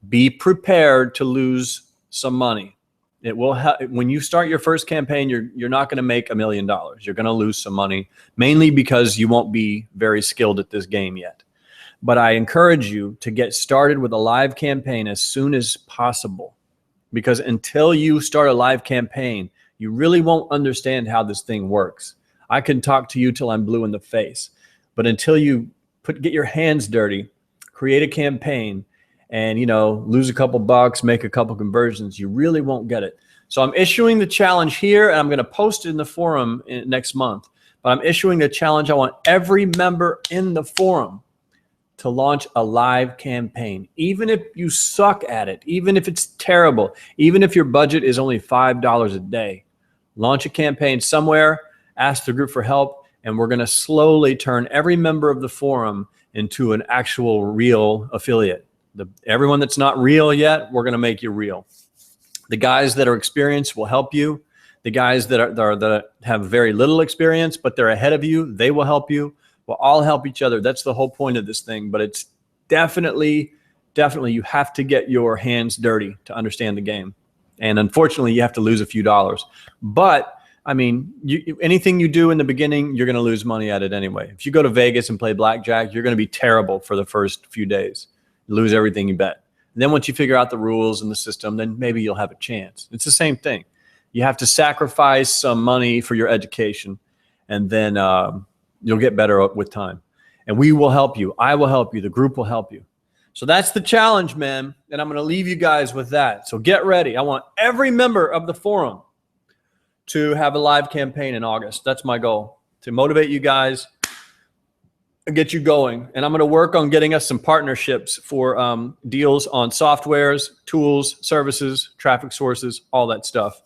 [SPEAKER 1] Be prepared to lose some money. It will when you start your first campaign, you're not going to make $1 million. You're going to lose some money, mainly because you won't be very skilled at this game yet. But I encourage you to get started with a live campaign as soon as possible, because until you start a live campaign, you really won't understand how this thing works. I can talk to you till I'm blue in the face, but until you get your hands dirty, create a campaign, and lose a couple bucks, make a couple conversions, you really won't get it. So I'm issuing the challenge here, and I'm going to post it in the forum next month. But I'm issuing a challenge. I want every member in the forum to launch a live campaign, even if you suck at it, even if it's terrible, even if your budget is only $5 a day. Launch a campaign somewhere, ask the group for help, and we're going to slowly turn every member of the forum into an actual real affiliate. Everyone that's not real yet, we're going to make you real. The guys that are experienced will help you. The guys that have very little experience, but they're ahead of you, they will help you. We'll all help each other. That's the whole point of this thing. But it's definitely you have to get your hands dirty to understand the game. And unfortunately, you have to lose a few dollars. But I mean, anything you do in the beginning, you're going to lose money at it anyway. If you go to Vegas and play blackjack, you're going to be terrible for the first few days. You lose everything you bet. And then once you figure out the rules and the system, then maybe you'll have a chance. It's the same thing. You have to sacrifice some money for your education, and then You'll get better with time. And we will help you. I will help you. The group will help you. So that's the challenge, man. And I'm going to leave you guys with that. So get ready. I want every member of the forum to have a live campaign in August. That's my goal, to motivate you guys and get you going. And I'm going to work on getting us some partnerships for deals on softwares, tools, services, traffic sources, all that stuff.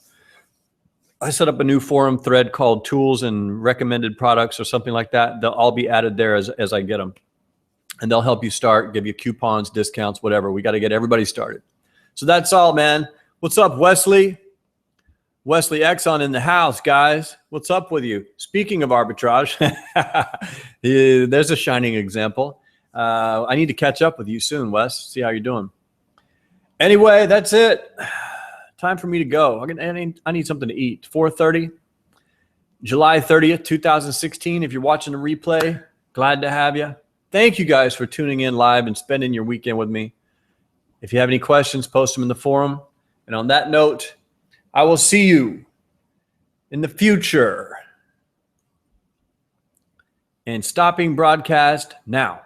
[SPEAKER 1] I set up a new forum thread called Tools and Recommended Products or something like that. They'll all be added there as I get them. And they'll help you start, give you coupons, discounts, whatever. We got to get everybody started. So that's all, man. What's up, Wesley? Wesley Exxon in the house, guys. What's up with you? Speaking of arbitrage, there's a shining example. I need to catch up with you soon, Wes. See how you're doing. Anyway, that's it. Time for me to go. I need something to eat. 4:30, July 30th, 2016. If you're watching the replay, glad to have you. Thank you guys for tuning in live and spending your weekend with me. If you have any questions, post them in the forum. And on that note, I will see you in the future. And stopping broadcast now.